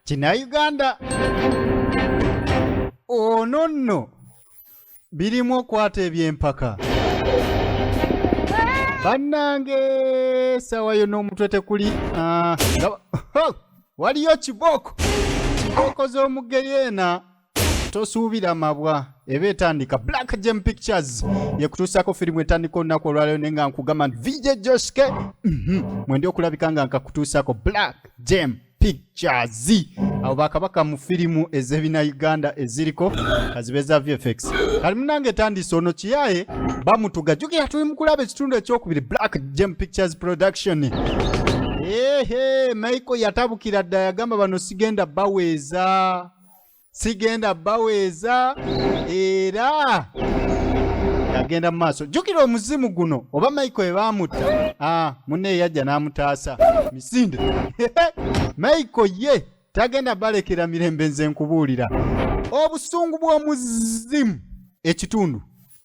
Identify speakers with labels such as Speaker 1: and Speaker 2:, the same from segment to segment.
Speaker 1: Kina Uganda ono nno birimu okwata ebyempaka bannange sawa yo n'omutwe tekuli waliyo kibooko z'omugeyeena tosuubira mabwa eba etandika Black Gem Pictures yekutuusako firimu etandika olunaku olwaleero naye nga nkugamba VJ Joshke mwendi okulabika nga nkakutuusako Black Gem Pictures abo bakabaka mu firimu ez'ebina Uganda eziriko kazibeza VFX kali munange tandise ono kiyaye bamutuga jukira tuli mu kulaba ekitundu ekyokubiri Black Gem Pictures Production. Michael yatabukira dda yagamba bano sigenda baweeza era yagenda mu maaso jukira omuzimu guno oba Michael ebamutta munne yajja n'amutaasa misinde Michael ye tagenda balekera mirembe nze nkubuulira obusungu bw'omuzimu ekitundu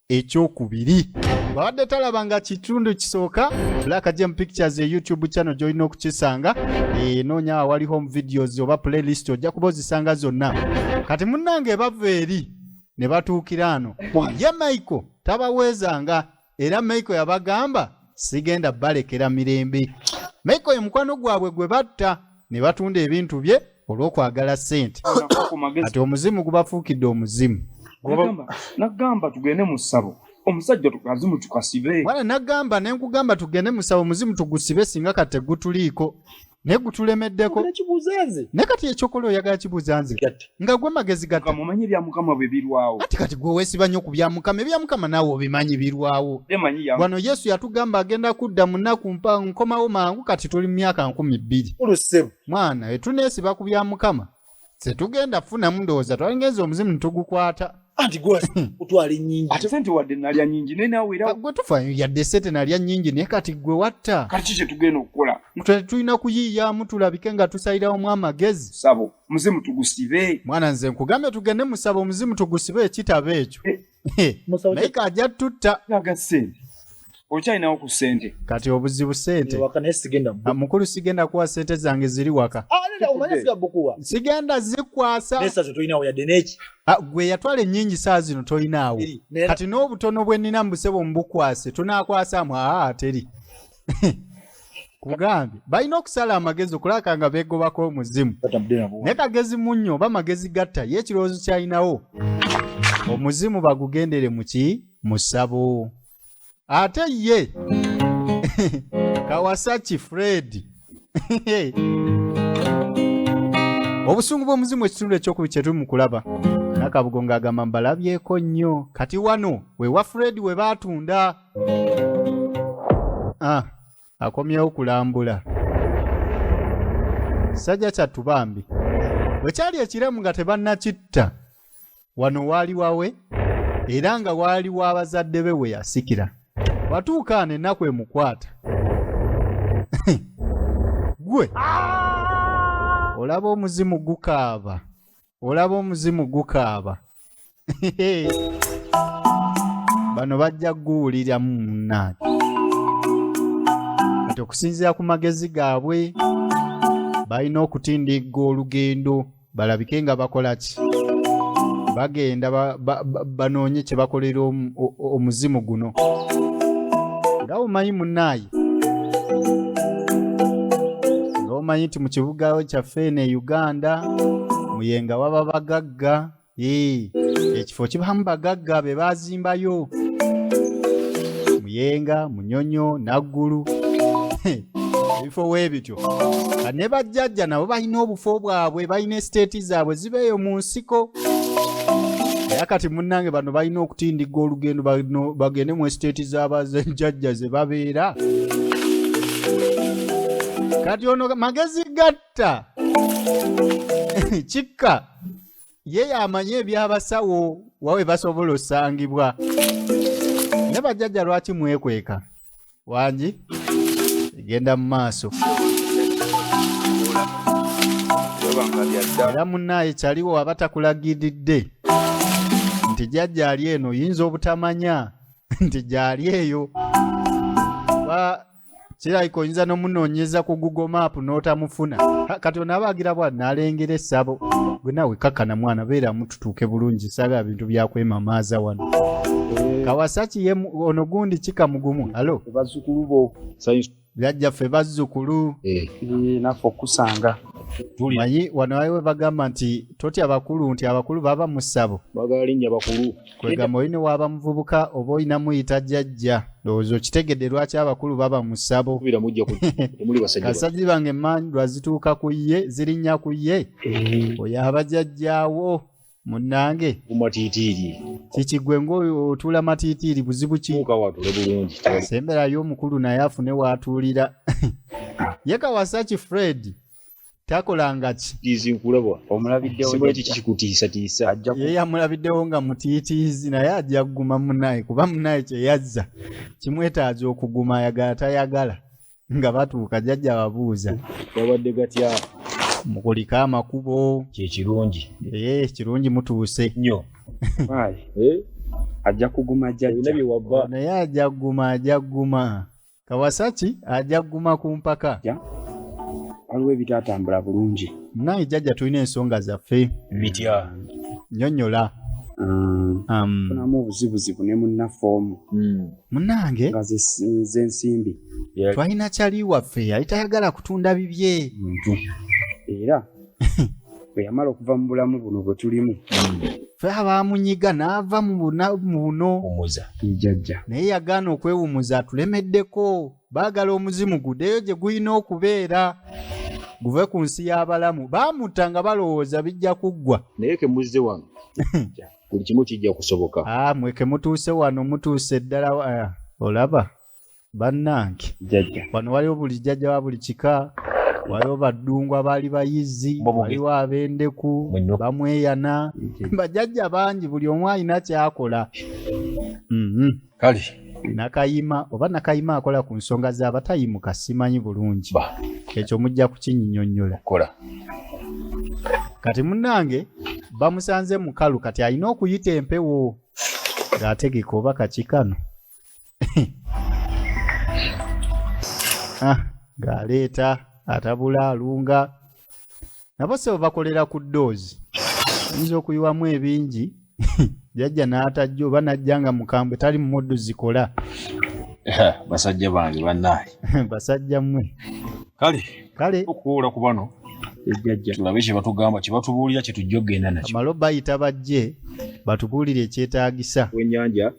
Speaker 1: ekyokubiri babadde talaba nga kitundu kisooka Black Gem Pictures YouTube channel joyina okukisanga noonya wali home videos oba playlist ojja kuba ozisanga zonna kati munnange bava eri ne batuukira ano ye Michael tabaweezanga era Michael yabagamba sigenda balekera mirembe Michael mukwano gwabwe gwe batta ne batunda ebintu bye olw'okwagala ssente ati omuzimu gubafuukidde omuzimu
Speaker 2: nagamba tugende mu ssabo omusajja tukazimu tukasibe
Speaker 1: wala nagamba ne nkugamba tugende mu ssabo omuzimu tugusibe singa kati gutuliiko naye gutulemeddeko ne kati ekyokolo oyagala kibuuza nze nga gwe magezi gatta
Speaker 2: mumanyi bya Mukama bwe birwawo
Speaker 1: kati gwe weesiba nnyo ku bya Mukama ebya Mukama naawe obimanyi birwawo wano Yesu yatugamba agenda kudda mu nnaku nkomawo mangu kati tuli mu myaka 20 mwana etuneesiba ku bya Mukama setugenda funamu ndowooza twalingenza omuzimu nitugukwata
Speaker 3: anti gwe utwala nyingi
Speaker 2: ate sente wadde nalya nyingi naye naawe era
Speaker 1: gwe tufa yadde sente nalya nyingi naye kati gwe watta
Speaker 2: kati kiki tugenda okukola
Speaker 1: tulina kuyiiyamu tulabike nga tusaliramu amagezi
Speaker 2: sabo muzimu tugusibe
Speaker 1: mwana nze nkugambe tugende mu ssabo omuzimu tugusibe ekitabo ekyo naye kajja tutta
Speaker 2: aga sente okyalinawo ku sente
Speaker 1: kati obuzibu sente mukulu sigenda kuwa sente zange ziri waka sigenda zikwasa gwe yatwala ennyingi saa zino toyinaawo kati n'obutono bwe nnina mbusebo mubukwase tunaakwasaamu teri kugambye balina okusala amagezi okulaka nga beegobako omuzimu naye kagezi munnyo oba magezi gatta ye ekirowoozo kyalinawo omuzimu bagugendere mu ssabo ate ye Kawasaki Fred obusungu bw'omuzimu ekitundu ekyokubiri kye tuli mu kulaba Nakabugo ng'agamba mbalabyeko nnyo kati wano wewa Fred we baatunda akomyewo kulambula sajja kyattu bambi bwe kyali ekiremu nga tebannakitta wano waali wawe era nga waali w'abazadde be we yasikira watuuka n'ennaku emukwata gwe olaba omuzimu gukaaba bano bajja guwuliramu munnaaki kati okusinziira ku magezi gaabwe balina okutindigga olugendo balabike nga bakola ki bagenda banoonye kye bakolera omuzimu guno nga omanyi munnaayi nga omanyi nti mu kibuga kyaffe ne Uganda muyenga waba bagagga ekifo kibamu bagagga be baazimbayo muyenga munyonyo naggulu ebifo weebityo ne bajjajja nabo balina obufo bwabwe balina esiteeti zaabwe zibeeyo mu nsiko era kati munnange bano balina okutindigga olugendo bagende mu esiteeti z'abajjajja ze babeera kati ono magezi gatta kikka ye yamanye ebyabasawo wawe basobola osangibwa ne bajjajja lwaki mwekweka wangi egenda mu maaso era munnaye kyaliwo waba takulagiridde nti jjajja ali eno yinza obutamanya nti gyali eyo kirayiko oyinza n'omunoonyeza ku Google Map n'otamufuna. Kati onaabagira bwa n'alengera essabo. Gwe naawe kakkana mwana beera mututuuke bulungi saagala bintu byakwemamaaza wano. Kawasaki ye ono gundi kika mugumu. Alo.
Speaker 3: Bazzukulu bo.
Speaker 1: Byajjaffe bazzukulu.
Speaker 3: Naffe okusanga.
Speaker 1: Manyi wano waliwo bagamba nti totya abakulu nti abakulu baba mu ssabo.
Speaker 3: Bagala linnya bakulu.
Speaker 1: Kwegamba oyina waba muvubuka oba oyina muyita jjajja. Ndowooza okitegedde lwaki abakulu baba mu ssabo. Kasajja bange emmanyi lwazituuka ku ye zirinnya ku ye. Oyo abajjajjaawo munnange.
Speaker 3: Kumatiitiiri.
Speaker 1: Kikigwe ng'otuula matiitiiri buzibu ki?
Speaker 3: Muka watule bulungi.
Speaker 1: Semberayo omukulu naye afune w'atuulira. Ye Kawasaki Fred. Takolanga ki?
Speaker 3: Tizinkulabwa. Omulabiddewo
Speaker 1: Sibo
Speaker 3: kikutiisa.
Speaker 1: Ye yamulabiddewo nga mutiitiizi naye ajja kuguma munnaye kuba munnaye kye yazza. Kimwetaaza okuguma ayagala tayagala. Nga batuuka jjajja babuuza.
Speaker 3: Babadde gatya.
Speaker 1: Mukuliko amakubo.
Speaker 3: Kye kirungi.
Speaker 1: Kirungi mutuuse.
Speaker 3: Nnyo. Ajja kuguma jjajja.
Speaker 1: Naye ajja kuguma. Kawasaki ajja kuguma ku mpaka.
Speaker 3: Waliwo ebitatambula bulungi.
Speaker 1: Naye jjajja tulina ensonga zaffe.
Speaker 3: Bitya.
Speaker 1: Nnyonnyola.
Speaker 3: Funamu obuzibuzibu ne munnafoomu.
Speaker 1: Munnange.
Speaker 3: Nga z'ensimbi.
Speaker 1: Twalina kyali waffe yali tayagala kutunda bibye.
Speaker 3: Era bwe yamala okuva mu bulamu buno bwe tulimu.
Speaker 1: Ffe abaamunyiga n'ava mu buno.
Speaker 3: Umuza. Jjajja.
Speaker 1: Naye yagaana okwewumuza atulemeddeko. Baagala omuzimu guddeyo gye gulina okubeera. Guve ku nsi y'abalamu. Baamutta nga balowooza bijja kuggwa.
Speaker 3: Naye ke muzze wange. Buli kimu kijja kusoboka.
Speaker 1: Mwe ke mutuuse wano mutuuse ddala. Olaba? Bannange.
Speaker 3: Jjajja.
Speaker 1: Wano waliwo buli jjajja wa buli kika. Waliwo baddungu abaali bayizzi. Waliwo ab'endeku. Bamweyana. Bajjajja bangi buli omu alina ky'akola.
Speaker 3: Kale.
Speaker 1: Nakayima oba Nakayima akola ku nsonga z'abatayimuka simanyi bulungi. Ekyo mujja kukinnyonnyola. Kati munnange bamusanze mukalu kati alina okuyita empewo ng'ategeka oba kakikano. Ng'aleeta atabula alunga. Nabo sebo bakolera ku ddoozi. Oyinza okuyiwamu ebingi. Jjajja n'atajja oba n'ajja nga mukambwe tali mu moddu zikola.
Speaker 3: Basajja bange bannaye.
Speaker 1: Basajja mmwe.
Speaker 3: Kale okuwoola ku bano ejjajja tulabe kye batugamba kye batubuulira kye tujja okgenda nakyo.
Speaker 1: Amalo bayita bajje batubuulire ekyetaagisa.
Speaker 3: Wennyanja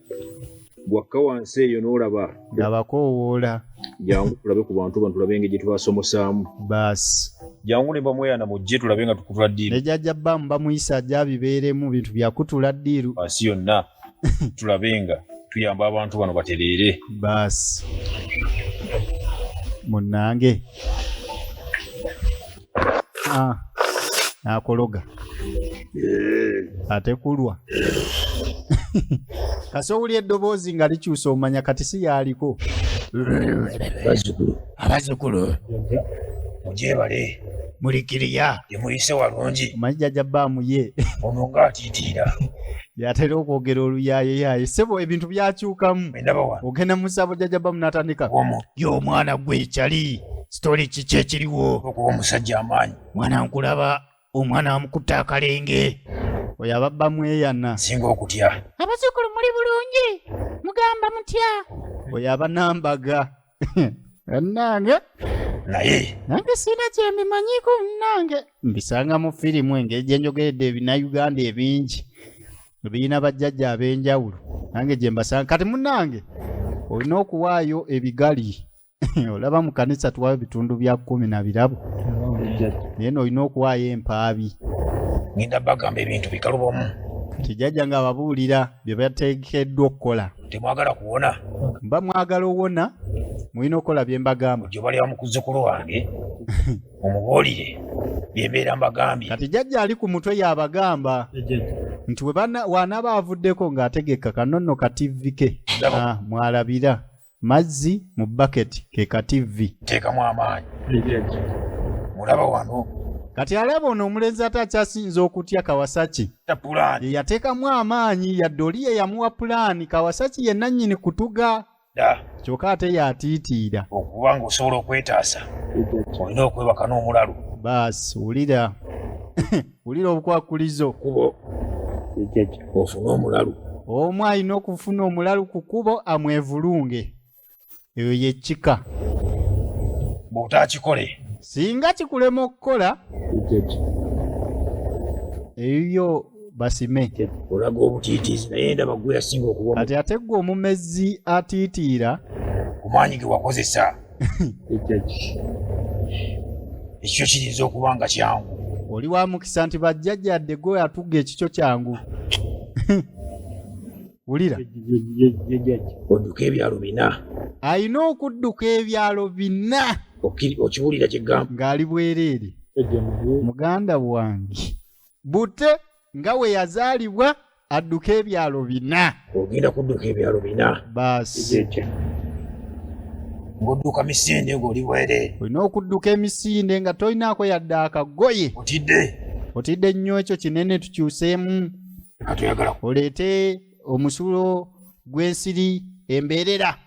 Speaker 3: bwakka wansi eyo n'olaba.
Speaker 1: Labakowoola.
Speaker 3: Jangu tulabe ku bantu bano tulabe engeri gye tubasomosaamu.
Speaker 1: Baasi.
Speaker 3: Jangu ne bamweyana mujje tulabe nga tukutula ddiiru.
Speaker 1: Ne jjajja bbamu bamuyisa ajja bibeeremu bintu bya kutula ddiiru.
Speaker 3: Asi yonna tulabe nga tuyamba abantu bano batereere.
Speaker 1: Baasi. Munnange. Nakologa. Ate kulwa. Kasowulya eddoboozi nga likyusa omanya kati si yaliko.
Speaker 3: Abazzukulu. Mugyebale.
Speaker 1: Mulikiriya.
Speaker 3: Temuyise walungi.
Speaker 1: Omanyi jjajja bbaamu ye.
Speaker 3: Ono ng'atiitiira.
Speaker 1: Yatera okwogera oluyaayeyaye. Ssebo ebintu byakyukamu. Ogenda mu ssabo jjajja bbaamu n'atandika. Y'omwana gwe ekyali. Sitori kiki ekiriwo.
Speaker 3: Okuba omusajja amaanyi.
Speaker 1: Mwana nkulaba omwana amukutte akalenge. Oyo ababba mweyana.
Speaker 3: Singa okutya.
Speaker 4: Abazzukulu muli bulungi. Mugamba mutya.
Speaker 1: Oyo abanambaga. Ennange.
Speaker 3: Naye.
Speaker 1: Nange sina kye mbimanyiko nnange. Mbisanga mu firimu engeri gye njogeredde ebinnauganda ebingi. Birina bajjajja ab'enjawulo. Nange gye mbasanga. Kati munnange olina okuwaayo ebigali. Olaba mu kanisa tuwaayo bitundu bya 10 na birabo. Naye olina okuwaayo empaabi.
Speaker 3: Ngenda bagamba ebintu bikalubamu.
Speaker 1: Kijjajja nga babuulira bye bateekeddwa okukola.
Speaker 3: Temwagala kuwona.
Speaker 1: Mba mwagala owona mulina okukola bye mbagamba.
Speaker 3: Ojjo bali bamukuzzukulu wange. Omubuulire bye mbeera mbagambye.
Speaker 1: Kati jjajja ali ku mutwe y'abagamba. Nti wanaaba avuddeko ng'ategeka kanono ka TV ke. Mwalabira. Mazzi mu bucket ke ka TV.
Speaker 3: Teekamu amaanyi. Mulaba wano.
Speaker 1: Kati alaba ono omulenzi ate akyasinza okutya Kawasaki.
Speaker 3: Pulaani.
Speaker 1: Yateekamu amaanyi yadde oli ye yamuwa pulaani Kawasaki ye nannyini kutuga. kyokka ate yatiitiira.
Speaker 3: Okuba ng'osobola okwetaasa olina okwebaka n'omulalu.
Speaker 1: Baasi wulira wulira obukwakulizo.
Speaker 3: Kubo ofune omulalu.
Speaker 1: Omu alina okufuna omulalu ku kkubo amwevulunge. Eyo ye kika.
Speaker 3: Bw'otaakikole
Speaker 1: Singa kikulema okukola eyo basime.
Speaker 3: olaga obutiitiizi naye ndaba gwe yasinga okuba
Speaker 1: Kati ate gwe omumezi atiitiira
Speaker 3: ku maanyi ge wakozesa. Ekyo kiyinza okuba nga kyangu.
Speaker 1: oli wa mukisa nti bajjajjadde gwe atugga ekikyo kyangu. Wulira
Speaker 3: Odduka ebyalo bina.
Speaker 1: alina okudduka ebyalo bina
Speaker 3: Okiwulira kye ggamba.
Speaker 1: ng'ali bwereere. Muganda wange bute nga we yazaalibwa adduka ebyalo bina.
Speaker 3: Ogenda kudduka ebyalo bina.
Speaker 1: Baasi
Speaker 3: ng'odduka misinde ng'oli bwereere.
Speaker 1: olina okudduka emisinde nga tolinaako yadde akagoye. Otidde nnyo ekyo kinene tukyuseemu.
Speaker 3: Nga toyagala
Speaker 1: Oleete omusulo gw'ensiri embeerera.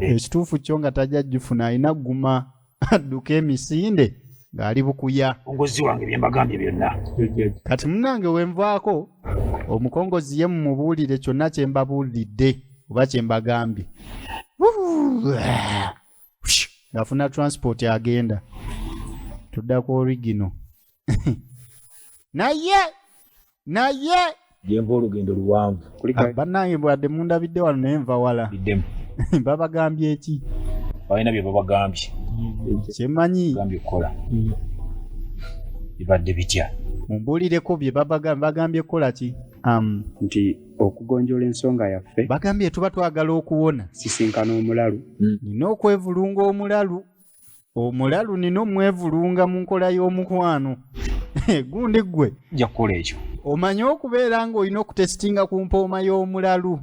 Speaker 1: Ekituufu kyo nga tajja gifuna alina guma adduka emisinde ng'ali bukuya.
Speaker 3: omukongozi wange bye mbagambye byonna.
Speaker 1: Kati munnange wenvaako omukongozi ye mumubuulire kyonna kye mbabuulidde oba kye mbagambye. Ng'afuna transport agenda. Tudda ku origino. Naye
Speaker 3: Gye mva olugendo luwanvu.
Speaker 1: bannange bwadde mundabidde wano naye nva wala.
Speaker 3: Biddemu.
Speaker 1: Babagambye eki?
Speaker 3: Balina bye babagambye.
Speaker 1: Kyemmanyi
Speaker 3: Bagambye okukola. Bibadde bitya?
Speaker 1: mumbuulireko bye bagambye kukola ki?
Speaker 2: nti okugonjoola ensonga yaffe
Speaker 1: Bagambye tuba twagala okuwona.
Speaker 2: sisinkana omulalu
Speaker 1: Nina okwevulunga omulalu. Omulalu nina omwevulunga mu nkola y'omukwano. Gundi gwe
Speaker 3: Nja kukola ekyo.
Speaker 1: omanyi okubeera ng'olina okutesitinga ku mpooma y'omulalu.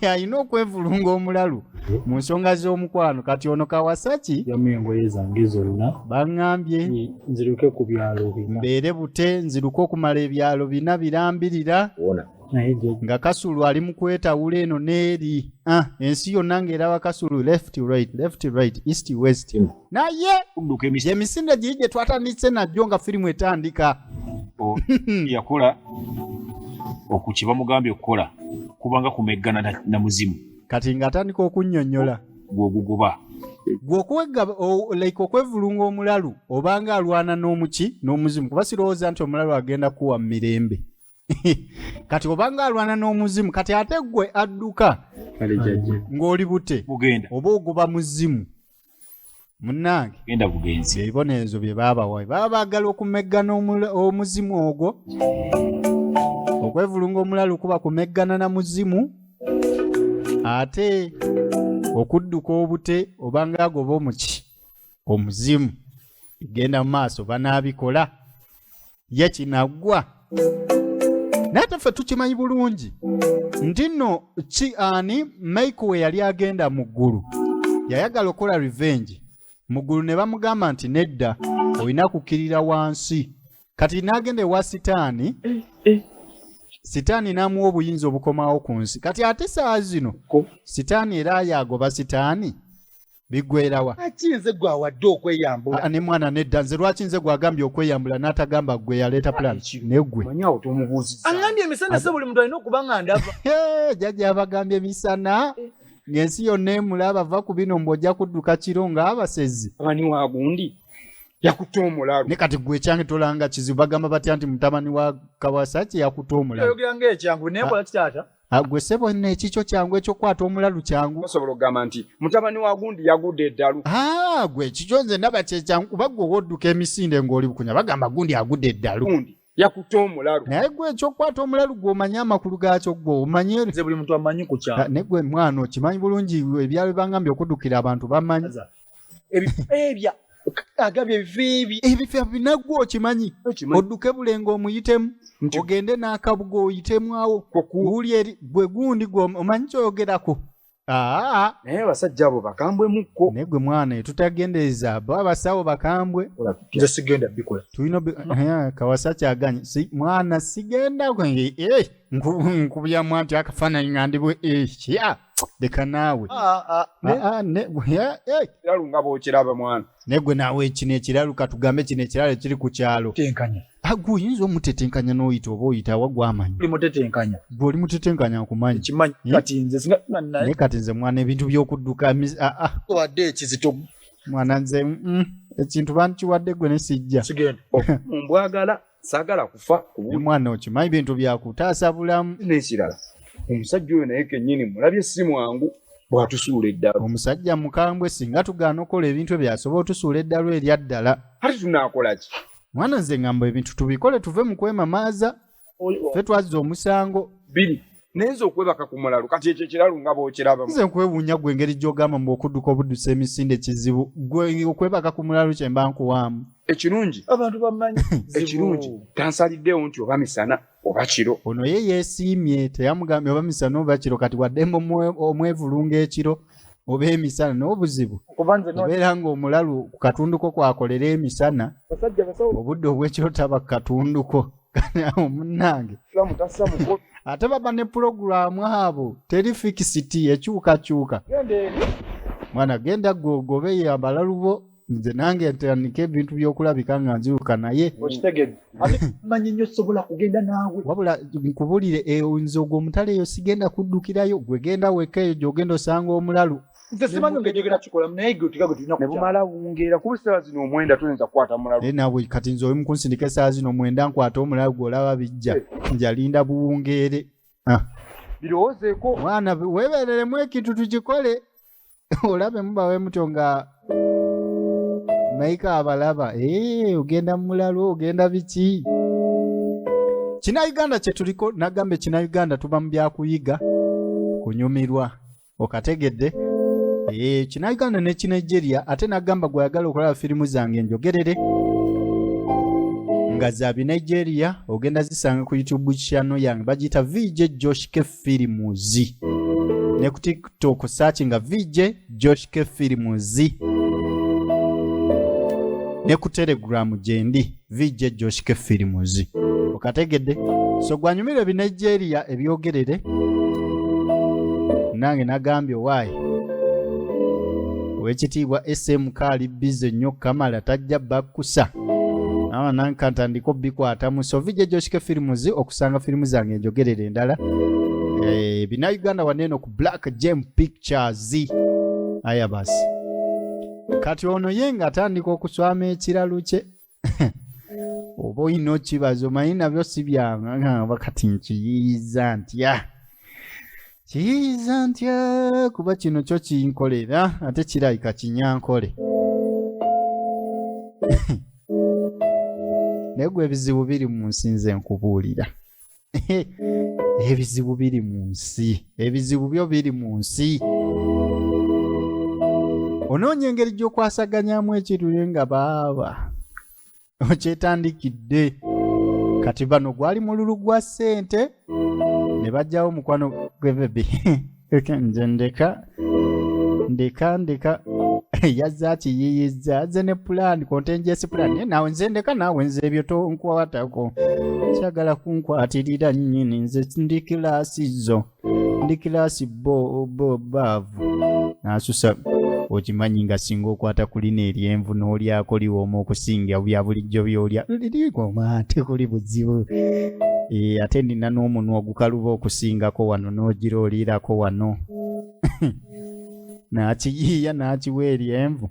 Speaker 1: Alina okwevulunga omulalu mu nsonga z'omukwano. Kati ono Kawasaki
Speaker 2: yamu engoye zange zonna
Speaker 1: baŋŋambye
Speaker 2: nziruke ku byalo bina
Speaker 1: mbeere bute nziruke okumala ebyalo bina birambirira
Speaker 3: Wona.
Speaker 2: naye jjajja
Speaker 1: nga Kasulu ali mu kwetawula eno n'eri. Ensi yonna ng'eraba Kasulu left right east west. Naye
Speaker 3: Kudduka emisinde.
Speaker 1: emisinde giri gye twatandise najjo nga firimu etandika.
Speaker 3: Yakola okukiba mugambye okukola kubanga kumeggana na muzimu.
Speaker 1: Kati ng'atandika okunnyonnyola.
Speaker 3: Gw'ogugoba.
Speaker 1: Like okwevulunga omulalu obanga alwana n'omuzimu kuba sirowooza nti omulalu agenda kuwa mirembe. Kati obanga alwana n'omuzimu kati ate gwe adduka
Speaker 2: kale jjajja
Speaker 1: ng'oli bute
Speaker 3: Bugenda.
Speaker 1: oba ogoba muzimu. Munnange
Speaker 3: Genda bugenzi.
Speaker 1: ebibonerezo bye baabawa baba baagala okumeggana omuzimu ogwo. Okwevulunga omulalu kuba kumeggana na muzimu ate okudduka obute obanga agoba omuzimu bigenda mu maaso banaabikola ye kinaggwa. Naye taffe tukimanyi bulungi nti nno ani Michael we yali agenda mu ggulu yayagala okukola revenge. Mu ggulu ne bamugamba nti nedda olina kukkirira wansi. Kati n'agenda ewa Sitaani. Sitaani n'amuwa obuyinza obukomawo ku nsi. Kati ate saa zino Sitaani era yagoba Sitaani biggwerawa.
Speaker 5: Akinze gwe awadde okweyambula.
Speaker 1: Ne mwana nedda nze lwaki nze gwagambye okweyambula n'atagamba gwe yaleeta plan neggwe.
Speaker 5: Manyawo tomubuuzizza. Angambye emisana se buli muntu alina okuba nga ndava.
Speaker 1: Jjajja abagambye emisana ng'ensi yonna emulaba va ku bino mbw'ojja kudduka kiro ng'abasezi.
Speaker 5: Ani wa gundi yakuta omulalu.
Speaker 1: Ne kati gwe ekyange tolanga kizibu bagamba batya nti mutabani wa Kawasaki yakuta omulalu.
Speaker 5: Oyogera ng'ekyangu naye kola kitaata.
Speaker 1: Gwe ssebo nno ekikyo kyangu ekyokwata omulalu kyangu.
Speaker 5: Osobola okugamba nti mutabani wa gundi yagudde eddalu.
Speaker 1: Gwe ekikyo nze ndaba kyekyangu kuba gwe wodduka emisinde ng'oli bukunya bagamba gundi agudde eddalu.
Speaker 5: Gundi yakuta omulalu.
Speaker 1: Naye gwe ekyokwata omulalu gw'omanyi amakulu gaakyo gwe omanyi.
Speaker 5: Nze buli muntu amanyi ku kyalo.
Speaker 1: Ne gwe mwana okimanyi bulungi ebyalo bangambye okuddukira abantu bamanyi.
Speaker 5: Ebya agabye ebifi
Speaker 1: Ebifo binaggwe okimanyi. Odduke Bulengo omuyitemu. Ogende n'akabugo oyitemu awo. Wuli eri gwe gundi gwe omanyi kyoyogerako.
Speaker 5: naye abasajja abo bakambwemukko.
Speaker 1: Naye gwe mwana tutagendereza abo abasawo bakambwe.
Speaker 5: Nze sigenda bikola.
Speaker 1: Tulina Kawasaki aganye. Mwana sigenda nkubya mwanti akafaananyi nga ndibwe leka naawe
Speaker 2: ekiralu nga bw'okiraba mwana.
Speaker 1: negwe naawe kino ekiralu katugambe kino ekiralo ekiri ku kyalo
Speaker 5: tenkanya
Speaker 1: guyinza omutetenkanya n'oyita oba oyita wagwamanyi
Speaker 5: oli mutetenkanya
Speaker 1: gwe oli mutetenkanya nkumanyi
Speaker 5: kimanyi kati nze singa
Speaker 1: naye kati nze mwana ebintu by'okudduka
Speaker 5: wadde ekizito
Speaker 1: mwana nze ekintu bankiwadde gwe ne sijja
Speaker 5: sigenda
Speaker 2: mbwagala saagala kufa ku
Speaker 1: mwana okimanyi bintu byakutaasa bulamu
Speaker 2: n'ekirala omusajja oyo naye kennyini mulabye si mwangu bw'atusuula eddalu.
Speaker 1: omusajja mukambwe singa tugaana okukola ebintu ebyasobola otusuula eddalu erya ddala
Speaker 2: ate tunaakola ki?
Speaker 1: mwana nze ngamba ebintu tubikole tuve mu kwemamaaza ffe twazza omusango
Speaker 2: biri nayenza okwebaka ku mulalu kati ekyo ekiralu nga bw'okiraba
Speaker 1: nze nkwewuunya gwe engeri gy'ogamba mbu okudduka obuddusa emisinde kizibu gwe okwebaka ku mulalu kye mba nkuwaamu
Speaker 2: ekirungi
Speaker 5: abantu bamanyi
Speaker 2: ekirungi tansaliddewo nti oba misana oba kiro.
Speaker 1: ono ye yeesiimye teyamugambye oba misana oba kiro kati waddembe omwevulunga ekiro oba emisana n'obuzibu obeera ng'omulalu ku katunduko kwakolera emisana obudde obw'ekiro taba ku katunduko awo munnange ate baba ne pulogulaamu abo teri fikisiti ekyukakyuka mwana genda gogobe abalalu bo nze nange ntandika ebintu by'okulabika nga nziruka naye
Speaker 5: manyi nnyo sobola kugenda naawe
Speaker 1: wabula nkubulire nze ogwo omutale eyo sigenda kuddukirayo gwe genda weka eyo gy'ogenda osanga omulalu
Speaker 5: nze simanyi ng'enjogera kikolamu naye gwe otiga gwe tulina
Speaker 2: ne bumala wungeera kuba essaawa zino omwenda tuyinza kukwata mulalu.
Speaker 1: naye naawe kati nze oli mukunsindika essaawa zino mwenda nkwata omulalu gw'olaba bijja njalinda buwungeere
Speaker 2: birowoozeeko
Speaker 1: mwana weebereremu ekintu tukikole olabe mubawe mutyo nga maika abalaba ogenda mu mulalu ogenda biki Kinauganda kye tuliko nagambe Kinauganda tuba mu byakuyiga kunyumirwa okategedde Kinauganda ne Kinigeria ate nagamba gwayagala okulaba firimu zange njogerere nga za Nigeria ogenda zisanga ku YouTube channel yange bagita VJ Josh K Films ne ku TikTok search nga VJ Josh K Films ne ku Telegram jendi VJ Josh K Films okategedde so gwanyumira bi Nigeria ebyogerere nange nagambye why wekitiibwa SM Kali bize nnyo Kamala tajja bakusa awa nankanta ndiko bikwata mu so VJ Josh K Films okusanga filimu zange enjogerere endala bina Uganda waneno ku Black Gem Pictures aya basi kati ono yenga atandika okuswama ekiralu kye oba oyina kibazo manyi nabyo si byanga bakati nkiyiiza ntya kuba kino kyo kinkolera ate kirayika kinyankole negwe ebizibu biri mu nsi nze nkubuulira ebizibu biri mu nsi ebizibu byo biri mu nsi onoonya engeri gy'okwasaganyamu ekirule nga baaba okyetandikidde kati bano gwali mululu gwa ssente ne bajjawo mukwano gw'ebebi nze ndeka yazza kiyiyiza ze ne plan contingency plan nawe nze ndeka nawe nze ebyo tonkwatako kyagala kunkwatirira nnyini nze ndi kilasi bavu nasusa okimanyi nga singa okwata kulina eryenvu n'olyako liwooma okusinga bya bulijjo byolya lirigoma ate kuli buzibu ate nina n'omunwa ogukaluba okusingako wano n'ogira oliirako wano n'akiyiiya n'akiwa eryenvu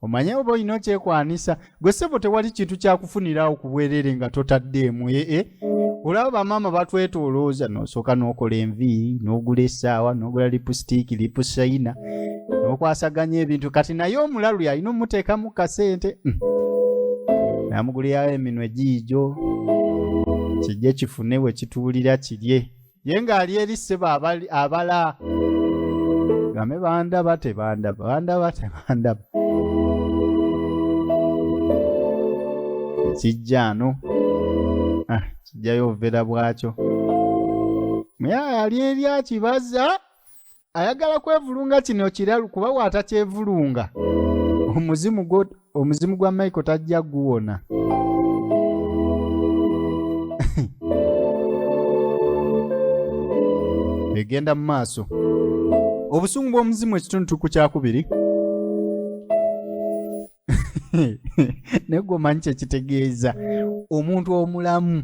Speaker 1: omanye oba olina okyekwanisa gwe ssebo tewali kintu kyakufunirawo ku bwerere nga totaddeemu olaba bamaama batwetolooza n'osooka n'okola envi n'ogula essaawa n'ogula lipusayina n'okwasaganya ebintu kati naye omulalu yalina omuteekamu kasente n'amugulirawo eminwe giijo kijje kifune we kituulira kirye ye ng'ali eri ssebo abala game bandaba tebandaba ekijjaano kijjayo overa bwakyo naye ali eri akibaza ayagala kwevulunga kino kiralu kuba waatakyevulunga omuzimu gwa Michael tajja guwona egenda mu maaso obusungu bw'omuzimu ekitundu ku kyakubiri naye gwe omanyi kyekitegeeza omuntu omulamu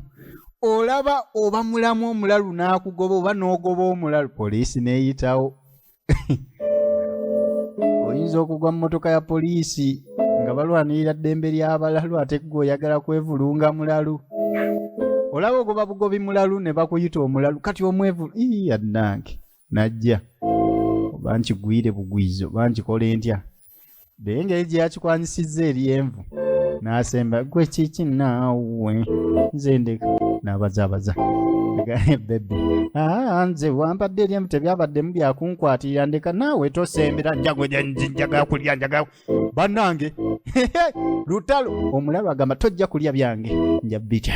Speaker 1: olaba oba mulamu omulalu n'akugoba oba n'ogoba omulalu poliisi n'eyitawo oyinza okugwa mu mmotoka ya poliisi nga balwanirira ddembe ly'abalalu ate gwe oyagala kwevulunga mulalu olaba ogoba bugobi mulalu ne bakuyita omulalu kati omwevu yannange najja oba nkigwire bugwizi oba nkikole ntya naye engeri gye yakikwanyisizza eri envu n'asemba gwe kiki naawe nze ndeka n'abazaabaza bebe nze wampadde eri envu tebyabaddemu byakunkwatirira ndeka naawe tosembera njagala kulya njagala bannange lutalo omulalu agamba tojja kulya byange nja bita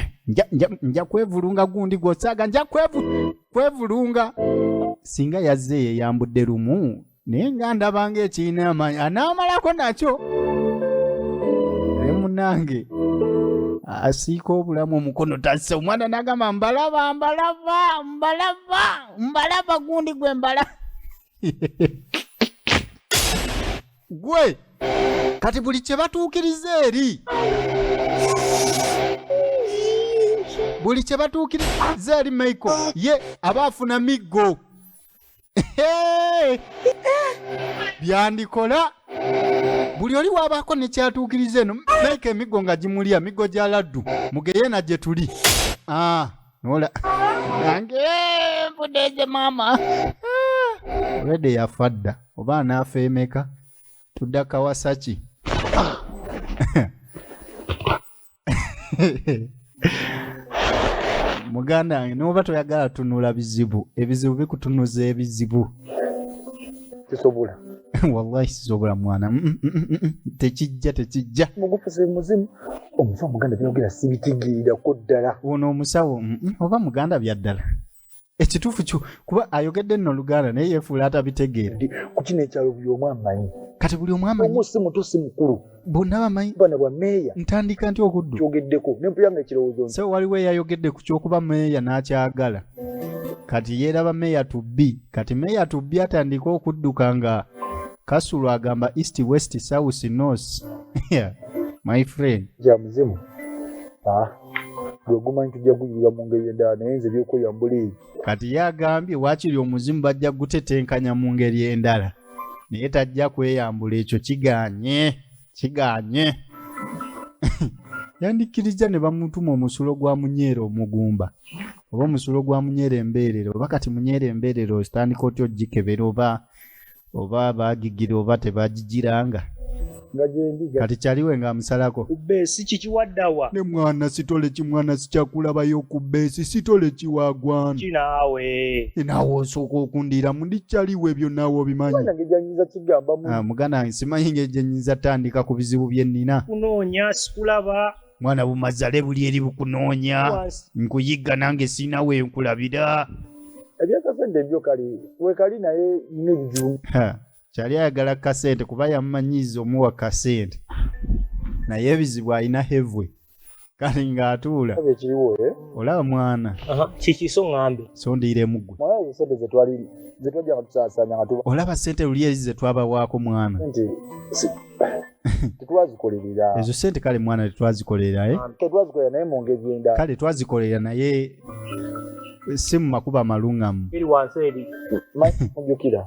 Speaker 1: nja kwevulunga gundi gwosaaga nja kwevulunga singa yazze yeyambudde lumu naye nga ndabanga ekiina amaanyi anaamalako nakyo munange asiika obulamu omukono tassa omwana n'agamba mbalaba gundi gwe mbala gwe kati buli kye batuukiriza eri buli kye batuukiriza eri Michael ye aba afuna miggo byandikola buli oli wabaako nekyatuukiriza eno naika emiggo nga gimulya miggo gya laddu mugeye na gye tuli nola nange mpudeeze maama olwedde yafa dda oba anaafa emeka tudda Kawasaki muganda wange noba toyagala tunula bizibu ebizibu bikutunuza ebizibu
Speaker 5: kisobola
Speaker 1: wallahi sisobola mwana tekijja
Speaker 5: mugufuze muzimu omusawo muganda byogera sibitigirirako ddala
Speaker 1: ono omusawo oba muganda byaddala ekituufu kyo kuba ayogedde nno Luganda naye yeefuula atabitegeera
Speaker 5: ku kino ekyalo buli omu amanyi
Speaker 1: kati buli omu amanyi
Speaker 5: omu si muto si mukulu
Speaker 1: bonna bamanyi
Speaker 5: bana bwa meeya
Speaker 1: ntandika nti okuddu
Speaker 5: kyogeddeko nempulira nga ekirowoozo
Speaker 1: so waliwo eyayogedde ku kyokuba meeya n'akyagala kati yeeraba meeya tubbi kati meeya tubbi atandika okudduka nga Kasulu agamba east west south north my friend
Speaker 5: ja muzimu gwegumanyi tujja guyirira mu ngeri endala naye nze byokweyambula
Speaker 1: kati yagambye waakiri omuzimu bajja gutetenkanya mu ngeri endala naye tajja kweyambula ekyo kiganye yandikiriza ne bamutuma omusulo gwa Munyeere omugumba oba omusulo gwa Munyeere embeerero oba kati Munyeere embeerero ositandika otyo ogikebera oba baagigira oba tebagigiranga
Speaker 5: nga gyendi
Speaker 1: kati kyaliwe nga amusalako
Speaker 5: ku beesi kikiwaddawa
Speaker 1: ne mwana sitole kimwana sikyakulabayo ku beesi sitole kiwagwana
Speaker 5: kinaawe
Speaker 1: naawe osooka okundira mundi kyaliwe ebyo naawe obimanyi
Speaker 5: nange gyanyiza kigamba
Speaker 1: muganda wange simanyi ngeri gye nnyinza tandika ku bizibu bye nnina
Speaker 5: kunoonya sikulaba
Speaker 1: mwana bumazale buli eri bukunoonya nkuyigga nange siina we nkulabira
Speaker 5: ebyakasente ebyo kali wekali naye nina ebizibu
Speaker 1: kyali ayagala kasente kuba yamumanyiiza omuwa kasente naye ebizibu alina hevwe kali ng'atuula
Speaker 5: ekiriwo
Speaker 1: olaba mwana
Speaker 5: kikiso ŋŋambe
Speaker 1: so ndiiremu ggwe
Speaker 5: mwana ezo sente zetwajja nga tusaasaanya nga tuba
Speaker 1: olaba sente luli ezi ze twabawaako mwana
Speaker 5: nti tetwazikolerera
Speaker 1: ezo sente kale mwana tetwazikolerera
Speaker 5: tetwazikolera naye mu ngeri endala
Speaker 1: kale twazikolerera naye si mu makuba malungamu
Speaker 5: eri wansi eri mujjukira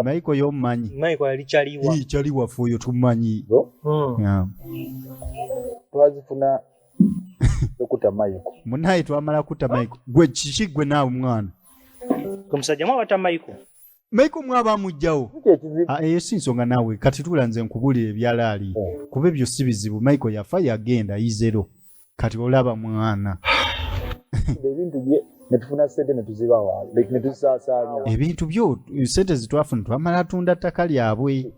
Speaker 1: Maiko y'omumanyi
Speaker 5: Maiko yali kyaliwa
Speaker 1: kyali waffe oyo tumanyi
Speaker 5: twazifuna okuta Maiko
Speaker 1: munaye twamala kuta Maiko gwe kiki gwe naawe mwana
Speaker 5: omusajja mwabata
Speaker 1: Maiko mwaba mujjawo eyo si nsonga naawe kati tuula nze nkubulira ebyalaali kuba ebyo si bizibu Maiko yafa yagenda izero kati olaba mwana
Speaker 5: ebintu bye netufuna sente netuzibawa netusaasaanya
Speaker 1: ebintu byo sente zitwafuna twamala tunda ttaka lyabwe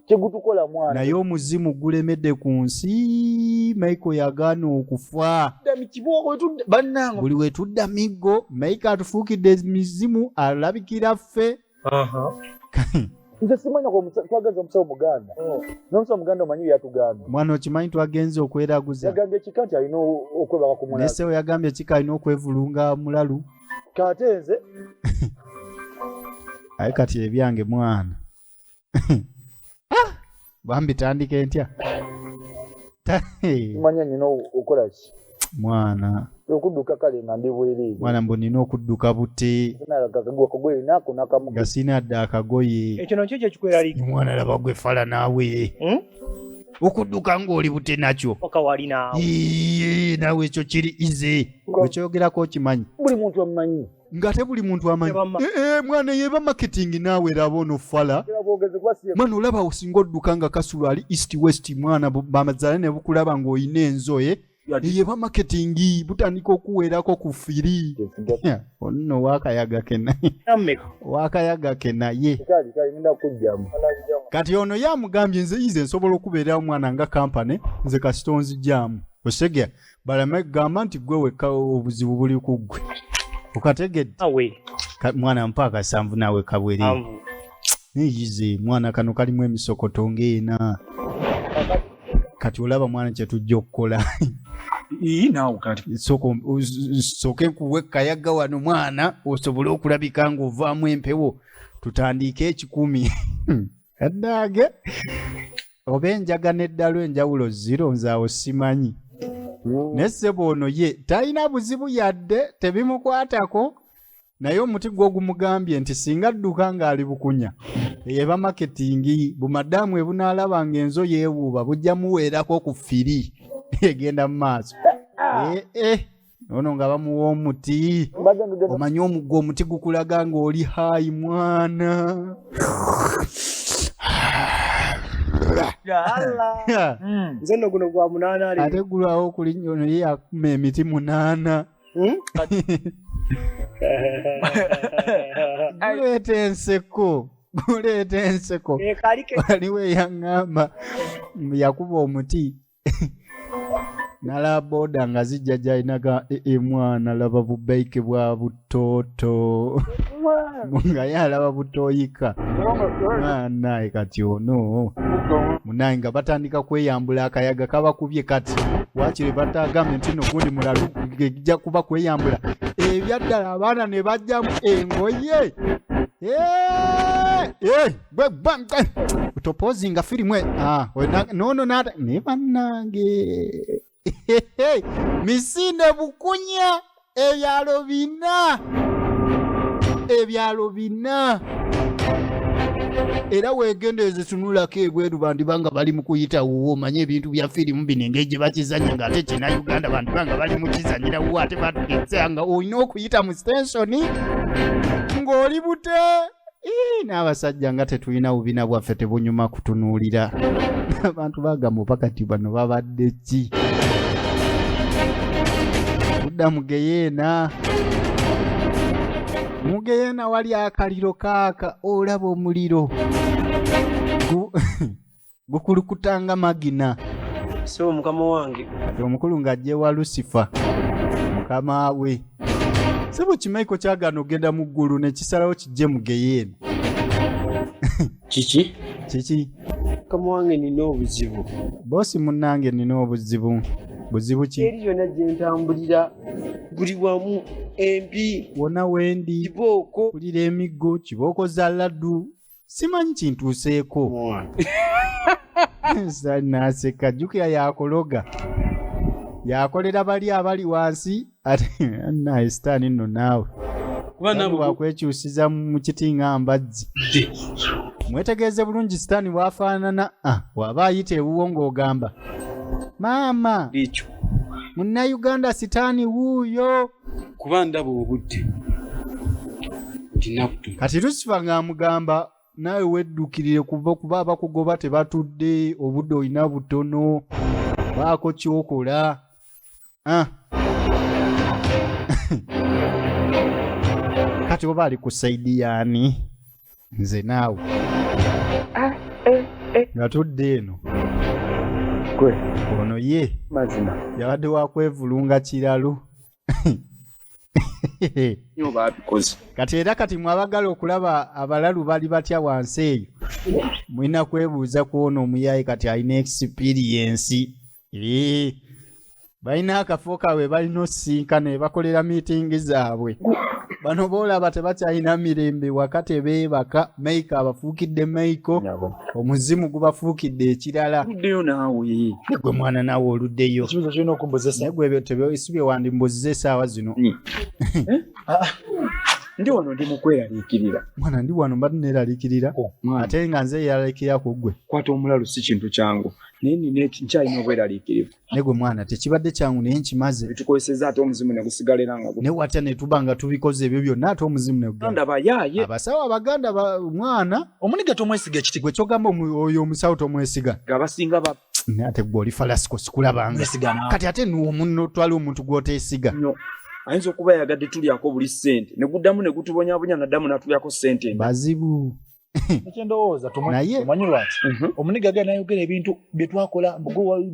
Speaker 5: kyegutukola mwana
Speaker 1: naye omuzimu gulemedde ku nsi Maiko yagaana okufa buli we tudda miggo Maiko atufuukidde mizimu alabikira ffe
Speaker 5: nze simanya twagenza omusawo muganda n'omusawo muganda omanyi byatugamba
Speaker 1: mwana okimanyi twagenze okweraguza
Speaker 5: yagambye ekika nti alina okwebaka ku mulalu
Speaker 1: nesewo yagambye ekika alina okwevulunga mulalu
Speaker 5: kate nze
Speaker 1: Aye kati ebyange mwana. Bambi tandike ntya.
Speaker 5: Manya nina okola ki?
Speaker 1: Mwana.
Speaker 5: Okudduka kale nga ndi bweri.
Speaker 1: Mwana mbu nina okudduka bute.
Speaker 5: Akagoye nako nakamu.
Speaker 1: Nga sina dda akagoye.
Speaker 6: Ekyo nakyo kye kikweralika.
Speaker 1: Mwana laba gwe fala naawe. Okudduka ng'oli bute nakyo.
Speaker 6: Okawali naawe.
Speaker 1: Naawe ekyo kiri ize. Ekyogerako okimanyi.
Speaker 5: Buli muntu amanyi.
Speaker 1: Ng'ate buli muntu amanyi. Mwana yeba marketing naawe laba ono fala. Mwana olaba osinga odduka nga Kasulu ali east west mwana bamazaale ne bukulaba ng'olina enzoye. Yeba marketing butandika okuweerako ku firi. Onno waakayaga kena. Waakayaga kena ye. Kati ono yamugambye nze ize nsobola okubeera omwana nga kampani nze kasita onzigyamu. Osegea balame gamba nti gwe wekka obuzibu buli ku ggwe. Okategedde? Mwana mpa akasanvu naawe kabweri. Niyize mwana kano kalimu emisokoto ng'ena. Kati olaba mwana kye tujja okukola.
Speaker 3: Naawe kati.
Speaker 1: Sooke nkuwe kayaga wano mwana osobole okulabika ng'ovaamu empewo. Tutandike 10. Kaddaage. Oba enjaga n'eddalo enjawulo 0 nzaawo simanyi. Nessebo ono ye talina buzibu yadde tebimukwatako naye omuti gw'ogumugambye nti singa adduka ng'ali bukunya eba marketing bumadamu ebunaalaba ng'enzo yeewuuba bujja muweerako ku firi egenda mu maaso. Ono nga bamuwa omuti omanyi omuggo omuti gukulaga ng'oli hayi mwana.
Speaker 6: Nze nno guno gwa 8 ali.
Speaker 1: Ate gulwawo okuli nyono ye yakuma emiti 8. Guleeta enseko. Waliwo eyaŋŋamba yakuba omuti. Nalaba boda nga zijja gy'alinaga mwana laba bubaike bwa butooto. Nga ye alaba butooyika. Naye kati ono munaye nga batandika kweyambula akayaga kabakubye kati. Waakiri batagambye nti no gundi mulala gijja kuba kweyambula. Ebyaddala abaana ne bajjamu engoye. Utopozinga firimwe. Nono nada. Ne bannange. Misinde bukunya ebyalo bina era wegendeeze tunulako ebweru bandi banga bali mu kuyita wuwo omanye ebintu bya firimu bino engeri gye bakizanya ng'ate kina Uganda bandi banga bali mu kizanyira wuwo ate batugezea nga olina okuyita mu sitensoni ng'oli bute. N'abasajja nga tetulina bubina bwaffe tebunyuma kutunuulira. Abantu bagamba pakati bano babadde ki? Budda mugeyeena. Mugeyeena wali akaliro kaaka olaba omuliro. Gukulukutanga magina.
Speaker 6: So mukama wange.
Speaker 1: Omukulu ng'ajje wa Lucifer. Mukama we. Sebo kimaiko kyagano ogenda mu ggulu ne kisalawo kijje mugeyeena.
Speaker 6: Kiki?
Speaker 5: Mukama wange nina obuzibu.
Speaker 1: Bosi munnange nina obuzibu. Buzibu ki?
Speaker 5: Eri yonna gye ntambulira buli wamu empi.
Speaker 1: Wonna wendi.
Speaker 5: Kibooko.
Speaker 1: Kulira emiggo. Kibooko za laddu. Simanyi kintuuseeko. Naseka jjukira yakologa. Yakolera bali abali wansi ate naye sitaani nno naawe.
Speaker 3: Kuba nabo
Speaker 1: bakwekyusiza mu kiti ng'ambazzi. Mwetegeeze bulungi sitaani bw'afaanana. Waba ayita ewuwo ng'ogamba maama
Speaker 3: ekyo.
Speaker 1: Munnayuganda sitaani wuuyo.
Speaker 3: Kuba ndaba obudde.
Speaker 1: Kati Lucifer ng'amugamba naawe weddukirire kuba abakugoba tebatudde obudde olina butono. Baako kyokola. Kati oba ali ku saidi yaani nze naawe nga tudde eno ono ye
Speaker 5: mazima
Speaker 1: yabadde wakwevulunga kiralu. Kati era kati mwabagala okulaba abalalu bali batya wansi eyo mulina kwebuuza ku ono omuyaye kati alina experience. Balina akafo kaabwe balina osisinkana ne bakolera miitingi zaabwe. bano boolaba tebakyalina mirembe wakati beebaka Maiko abafuukidde Maiko omuzimu gubafuukidde ekirala
Speaker 2: Tuddeyo naawe.
Speaker 1: gwe mwana naawe oluddeyo
Speaker 5: Ekibuzo kirina okumbuzesa.
Speaker 1: naye gwe tebisibye wandimbuziza essaawa zino
Speaker 2: Ndi wano ndi mu kweraliikirira.
Speaker 1: mwana ndi wano mbadde neeraliikirira ate nga nze yeeraliikirira ku ggwe
Speaker 2: Kwata omulalu si kintu kyangu. Naye nina nkyalina obweraliikirivu.
Speaker 1: naye gwe mwana tekibadde kyangu naye nkimaze
Speaker 2: Bitukozesezza ate omuzimu ne gusigala era nga
Speaker 1: naye watya ne tuba nga tubikoze ebyo byonna ate omuzimu ne gugenda
Speaker 2: Ndaba yaaye.
Speaker 1: abasawo abaganda mwana
Speaker 5: Omuniga tomwesiga ekiti
Speaker 1: gwe kyogamba oyo omusawo tomwesiga
Speaker 2: Ng'abasinga ba
Speaker 1: ate gwe oli falasiko sikulabanga
Speaker 5: mwesigana.
Speaker 1: kati ate nuwo munno twali omuntu gw'oteesiga
Speaker 2: nnyo. Ayinza okuba yagadde tulyako buli ssente. Ne guddamu ne gutubonyabonya naddamu n'atulyako ssente.
Speaker 1: bazibu
Speaker 5: Ekyendowooza
Speaker 1: Naye-
Speaker 5: omanyi lwaki omuniga gana nayogera ebintu bye twakola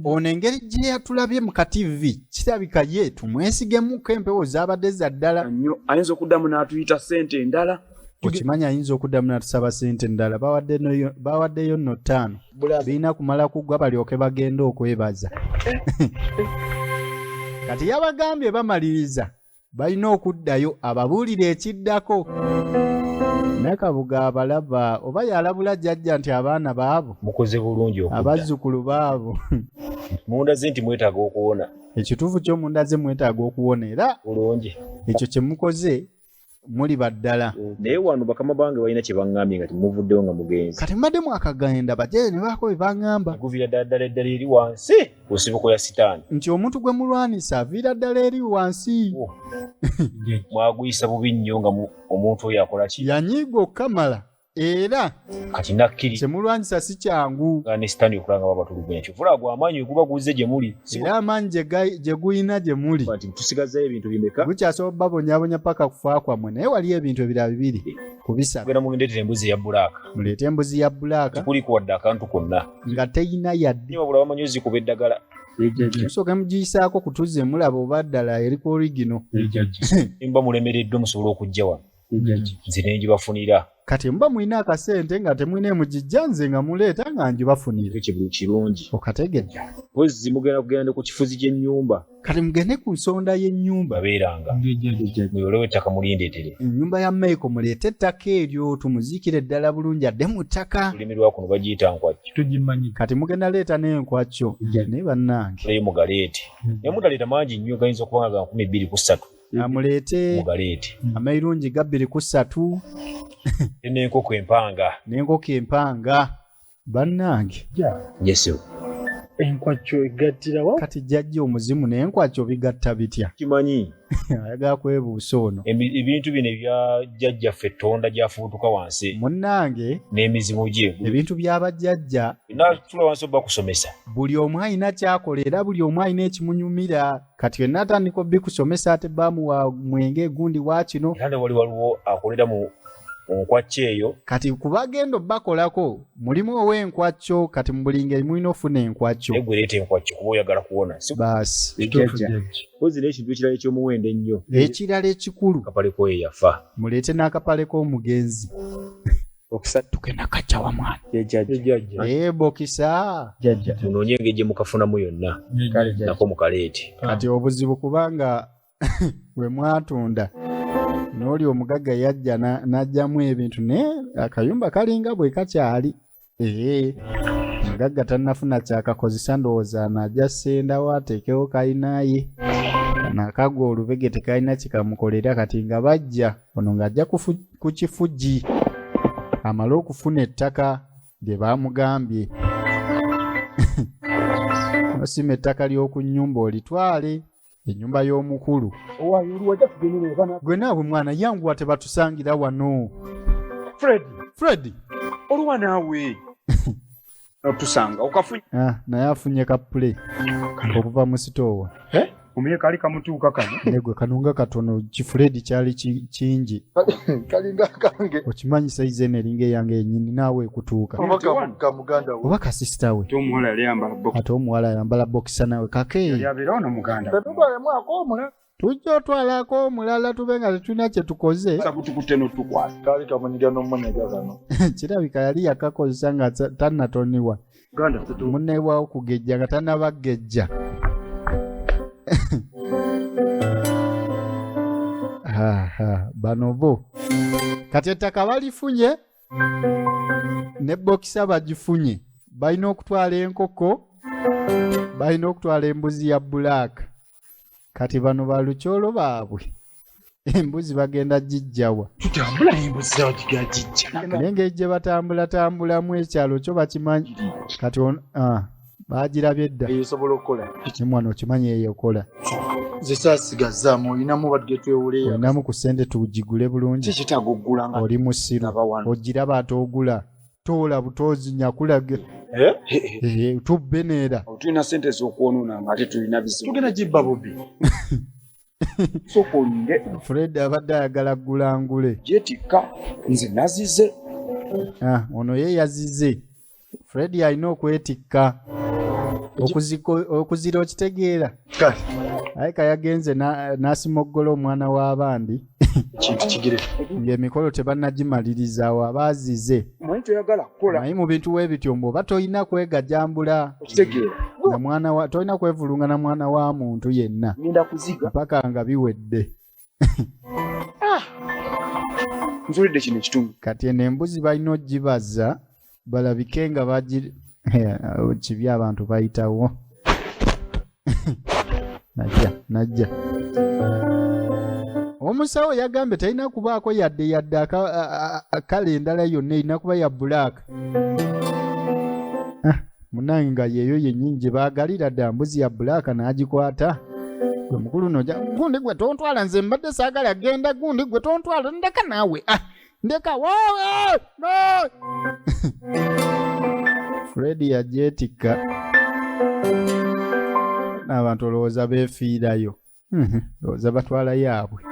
Speaker 1: ono engeri gye yatulabye mu kativi kirabika ye tumwesigemuko empewo zaabadde za ddala
Speaker 2: Nnyo. Ayinza okuddamu n'atuyita ssente endala.
Speaker 1: okimanyi ayinza okuddamu natusaba sente endala bawaddeyo nno 5 birina kumala kuggwa balyoke bagende okwebaza kati yabagambye bamaliriza balina okuddayo ababuulire ekiddako naye kabuga abalaba oba yalabula jjajja nti abaana baabo
Speaker 3: mukoze bulungi okudda
Speaker 1: abazzukulu baabo
Speaker 3: munda ze nti mwetaaga okuwona
Speaker 1: ekituufu ky'omunda ze mwetaaga okuwona era
Speaker 3: bulungi
Speaker 1: ekyo kye mukoze muli baddala
Speaker 3: naye wano bakama bange balina kye baŋŋambye nga timuvuddewo nga mugenzi
Speaker 1: kati mbadde mwakagenda bajjayo ne baako bye baŋŋamba
Speaker 3: guvira ddala eddala eri wansi ku nsibuko ya sitaani
Speaker 1: nti omuntu gwe mulwanisa aviira ddala eri wansi
Speaker 3: mwaguyisa bubi nnyo nga omuntu oyo akola ki
Speaker 1: yanyiiga okukamala era
Speaker 3: kati nakkiri
Speaker 1: kyemulwanyisa si kyangu
Speaker 3: nga ne sitaani okulaba nga babatulugunya kyovula gwe amaanyi guba guze gye muli
Speaker 1: era amaanyi gye guyina gye muli
Speaker 3: nti tusigazzayo ebintu bimeka
Speaker 1: gukyasobola babonyabonya paka kufa kwammwe naye waliyo ebintu ebirala bibiri kubisaba
Speaker 3: genda mugendeetera embuzi ya bulaaka
Speaker 1: muleete embuzi ya bulaaka
Speaker 3: tekuliko wadde akantu konna
Speaker 1: nga teyina yadde
Speaker 3: nye wabula bamanyi ozikuba eddagala
Speaker 1: musooke mugiyisaako kutuze mulaba oba ddala eriku origino
Speaker 3: mba mulemereddwe musobole okujja wano nze ne ngibafunira
Speaker 1: kati muba mulina akasente nga temulina emugijja nze nga muleeta nga ngibafunire
Speaker 3: kirungi
Speaker 1: okategedde
Speaker 3: pozi mugenda kugenda ku kifuzi ky'ennyumba
Speaker 1: kati mugende ku nsonda y'ennyumba
Speaker 3: babeeranga muyolewo ettaka mulindeetere
Speaker 1: ennyumba ya Maiko muleete ettaka eryo tumuziikire ddala bulungi adde mu ttaka
Speaker 3: olulimi lwakuno bagiyita nkwacyo
Speaker 1: kati mugenda leeta n'enkwacyo naye bannange
Speaker 3: leyo mugaleete naye mutaleeta mangi nnyo gayinza okuba nga 23
Speaker 1: amuleete
Speaker 3: mugaleete
Speaker 1: amayirungi ga 23
Speaker 3: n'enkoko empanga
Speaker 1: n'enkoko empanga bannange
Speaker 3: yesu
Speaker 5: enkwacyo egattirawo
Speaker 1: kati jjajja omuzimu n'enkwacyo bigatta bitya
Speaker 3: kimanyi
Speaker 1: ayagala kwebuusa ono
Speaker 3: ebintu bino ebya jjajjaffe ettonda gyafubutuka wansi
Speaker 1: munnange
Speaker 3: n'emizimu gye
Speaker 1: ebintu by'abajjajja
Speaker 3: natula wansi oba kusomesa
Speaker 1: buli omu alina kyakola era buli omu alina ekimunyumira kati wenna atandika obbikusomesa ate bamuwa mwenge gundi wa kino
Speaker 3: era ne waliwo akolera mu nkwacyo eyo
Speaker 1: kati kubagenda obbakolako mulimu ow'enkwacyo kati mu buli ngeri mulina ofuna enkwacyo
Speaker 3: naye gwe leeta enkwacyo kuba oyagala kuwona
Speaker 1: baasi
Speaker 3: pozi n'ekintu ekirala ekyomuwendo ennyo
Speaker 1: ekirala ekikulu
Speaker 3: kapale koyo yafa
Speaker 1: muleete n'akapale k'omugenzi tugenda kajjawa mwana bokisa
Speaker 3: munoonye engeri gye mukafunamu yonna nako mukaleete
Speaker 1: kati obuzibu kubanga bwe mwatunda n'oli omugagga yajja n'ajjamu ebintu naye akayumba kalinga bwe kakyali omugagga tannafuna kyakakozesa ndowooza n'ajja sendawo ateekewo kalinaye nakagwa olubege tekalina kikamukolera kati nga bajja ono ng'ajja ku kifugi amale okufuna ettaka lye baamugambye nosima ettaka ly'oku nnyumba olitwale ennyumba y'omukulu gwe naawe mwana yanguwa tebatusangira wano Fred
Speaker 2: oluwa naawe otusanga okafunye
Speaker 1: naye afunye kapule okuva mu sitoowa
Speaker 2: omuye kali kamutuuka kano
Speaker 1: negwe kanunga katono kifuledi kyali kingi
Speaker 5: kalinga kange
Speaker 1: okimanyi saizi eno eringa eyange yenyini naawe ekutuuka
Speaker 5: kamuganda we
Speaker 1: oba kasisita we
Speaker 2: omuwala yali ayambala bokisi
Speaker 1: ate omuwala yambala bokisa nawe kake
Speaker 2: yabeera ono muganda
Speaker 5: tetutwalemu akoomula
Speaker 1: tujja otwalako omulala tube nga tetulina kye tukoze
Speaker 2: sakutukutte n'otukwasa
Speaker 5: kaali kamunyiga n'omumanyaga kano
Speaker 1: kirabika yali yakakozesa nga tannatoniwa
Speaker 2: ganda
Speaker 1: munneebwawo okugejja nga tannabagejja bano bo kati ettaka balifunye ne bokisa bagifunye balina okutwala enkoko balina okutwala embuzi ya bbulaaka kati bano balukyolo baabwe embuzi bagenda gijjawa
Speaker 5: tutambula n'embuzi zawo gigajijja
Speaker 1: naye engeri gye batambulatambulamu ekyalo kyo bakimanyi kati baagirabye dda
Speaker 5: eyosobola okukola
Speaker 1: kimwana okimanyi eyokola
Speaker 5: zesasigazaamu olinamu badde twewuleyo
Speaker 1: olinamu ku ssente tugigule bulungi
Speaker 5: kikitaga oggula nga
Speaker 1: oli musiru ogiraba ate ogula toola butozi nyakulage tubbeneera
Speaker 2: tulina sente ez'okwonoona nga ate tulina bizibu
Speaker 5: tugenda gibba bubi
Speaker 2: sooka olinde
Speaker 1: Fred abadde ayagala gulangule
Speaker 2: gyetikka nze nazize
Speaker 1: ono ye yazize Fred alina okwetikka okuzira okitegeera aye kayagenze n'asimoggola omwana w'abandi
Speaker 5: kintu kigire
Speaker 1: ng'emikolo tebannagimaliriza awo abaazize
Speaker 2: manyi toyagala kukola
Speaker 1: naye mu bintu w'ebityo mbu oba tolina kwegajambula
Speaker 2: okitegeera
Speaker 1: tolina kwevulunga na mwana wa muntu yenna
Speaker 2: ngenda kuziga
Speaker 1: mpaka nga biwedde
Speaker 2: nzulidde kino ekitundu
Speaker 1: kati eno embuzi balina ogibaza balabike nga kibi abantu bayitawo najja omusawo yagambye talina kubaako yadde kale endala yonna erina kuba ya bbulaaka munange nga yeeyo yennyini gye baagalira dda mbuzi ya bbulaaka n'agikwata gwe mukulu noja gundi gwe tontwala nze mbadde saagala genda gundi gwe tontwala ndeka naawe ndeka wowe no Fred yagyetikka n'abantu olowooza beefiirayo olowooza batwala yaabwe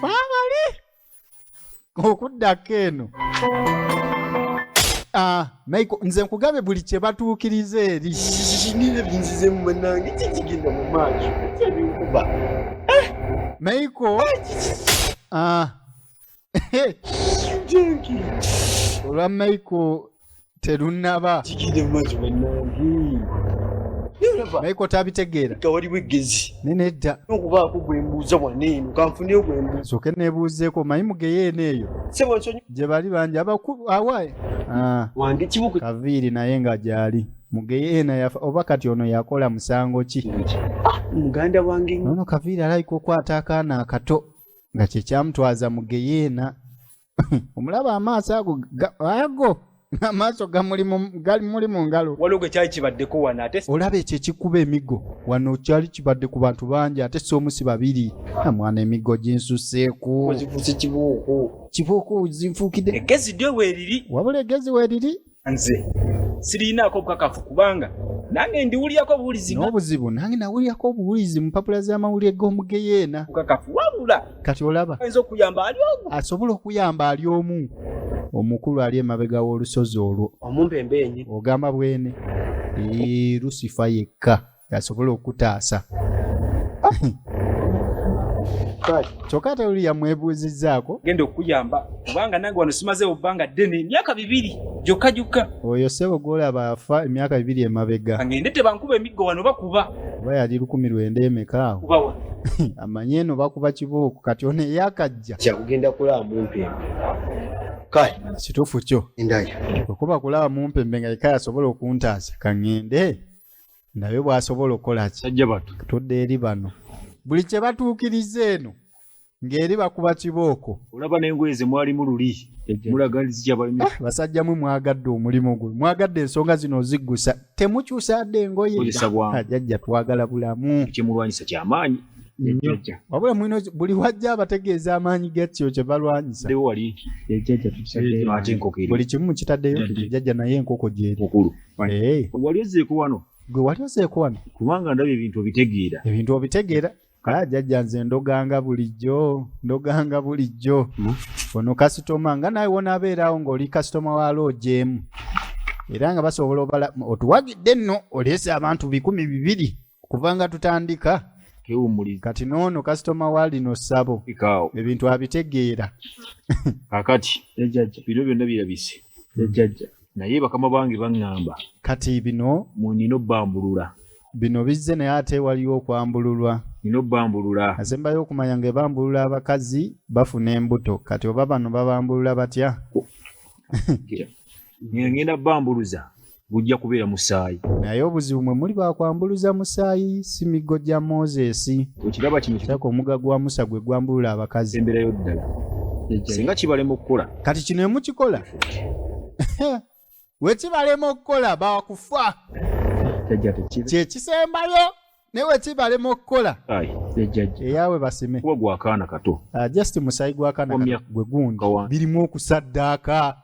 Speaker 1: baabali okuddako eno Michael nze nkugabe buli kye batuukiriza eri
Speaker 6: nina binzizemu bannange kikigenda mu maaso kyebinkuba
Speaker 1: Michael olwa Michael terunnaba
Speaker 6: kigenda mu maaso bannange
Speaker 1: Michael tabitegeera
Speaker 6: kawaliwo eggezi
Speaker 1: nene dda
Speaker 6: okubaako gwembuuza waneeno kanfuneyo gwembuuza
Speaker 1: soke nebuuzeeko mayi mugeyeeno eyo
Speaker 6: sebonsonyi
Speaker 1: gye bali bangi abakulu awaye
Speaker 6: wange kibuke
Speaker 1: kaviiri naye nga gyali mugeyeena yafa oba kati ono yakola musango ki
Speaker 6: muganda wange
Speaker 1: ono kaviiri alayika okwata akaana akato nga kyekyamutwaza mugeyeena omulaba amaaso ago amaaso gali muli mu ngalo
Speaker 6: waliwo gwe kyali kibaddeko wano ate
Speaker 1: olaba ekyo ekikuba emigo wano kyali kibadde ku bantu bangi ate si omu si babiri mwana emigo ginsuseeku
Speaker 6: ozifuse
Speaker 1: kibuuku zinfuukidde
Speaker 6: eggezi ddyo weeriri
Speaker 1: wabula eggezi weeriri
Speaker 6: nze siriinaako bukakafu kubanga nange ndiwulirako obuwulizi
Speaker 1: n'obuzibu nange nawulirako obuwulizi mu mpapula z'amawulire g'omugeyeena
Speaker 6: bukakafu wabula
Speaker 1: kati olaba
Speaker 6: ayinza okuyamba ali omu
Speaker 1: asobola okuyamba ali omu omukulu ali emabega w'olusozi olwo
Speaker 6: omumpembeenyi
Speaker 1: ogamba bwene Lusifa yekka asobola okutaasa kyokka ate oli yamwebuuzizzaako
Speaker 6: genda okuyamba kubanga nange wano simazeewo bbanga ddene emyaka 2 gyokka
Speaker 1: oyo ssebo gw'olaba afa emyaka 2 emabega
Speaker 6: ngende tebankuba emiggo wano bakuba
Speaker 1: oba yali 1900 emeka awo
Speaker 6: kubawa
Speaker 1: amanyi eno bakuba kibuuku kati ono eyakajja
Speaker 6: kyakugenda kulaba mumpembe kale
Speaker 1: kituufu kyo
Speaker 6: endaya
Speaker 1: okuba kulaba mumpembe nga yekka yasobola okuntaasa kaŋŋende naye bw'asobola okukola ki
Speaker 3: sajja bato
Speaker 1: tudde eri bano buli kye batuukiriza eno ng'eri bakuba kibooko
Speaker 3: olaba n'engoye ze mwalimu luli mulagalizi kyabalimi
Speaker 1: basajja mwe mwagadde omulimu guno mwagadde ensonga zino oziggusa temukyusa dde engoye jjajja twagala bulamu
Speaker 3: kyemulwanyisa kyamaanyi jjajja
Speaker 1: wabula mwino buli wajja abategeeza amaanyi g'ekyo kye balwanyisa
Speaker 3: dewo wali
Speaker 1: jjajja
Speaker 3: ate enkoko eri
Speaker 1: buli kimu mukitaddeyo jjajja naye enkoko gyeri
Speaker 3: okulu
Speaker 1: wali
Speaker 3: ozzeeko wano
Speaker 1: gwe wali ozeeko wano
Speaker 3: kubanga ndabye ebintu obitegeera
Speaker 1: obitegeera jjajja nze ndoganga bulijjo ono kasitoma nga nawe wonaabeerawo ng'oli kasitoma wa loojemu era nga basobola obala otuwagidde nno oleese abantu 200 kuva nga tutandika kati noono kasitoma wa lino ssabo ebintu abitegeera
Speaker 3: kakati bino byonna birabise naye bakama bange baŋŋamba
Speaker 1: kati bino
Speaker 3: munina obbambulula
Speaker 1: bino bizze naye ate waliwo okwambululwa
Speaker 3: Nino bambulula.
Speaker 1: Asembayo okumanya ng'ebambulula abakazi bafuna embuto kati oba bano babambulula batya?
Speaker 3: Ngenda bambuluza bujja kubeera musaayi.
Speaker 1: Naye obuzibu mwe muli bakwambuluza musaayi si migo gya Moses.
Speaker 3: Okiraba kino
Speaker 1: Kyako omuga gwa Musa gwe gwambulula abakazi.
Speaker 3: Embeerayo ddala. Singa kibalema okukola.
Speaker 1: Kati kino emukikola. Wekibalema okukola bakufa. Kyekisembayo ne wekibalema okukola. Eyaawe basime.
Speaker 3: Kuba gwakaana kato.
Speaker 1: Just musaayi gwakaana gwe gundi birimu okusaddaaka.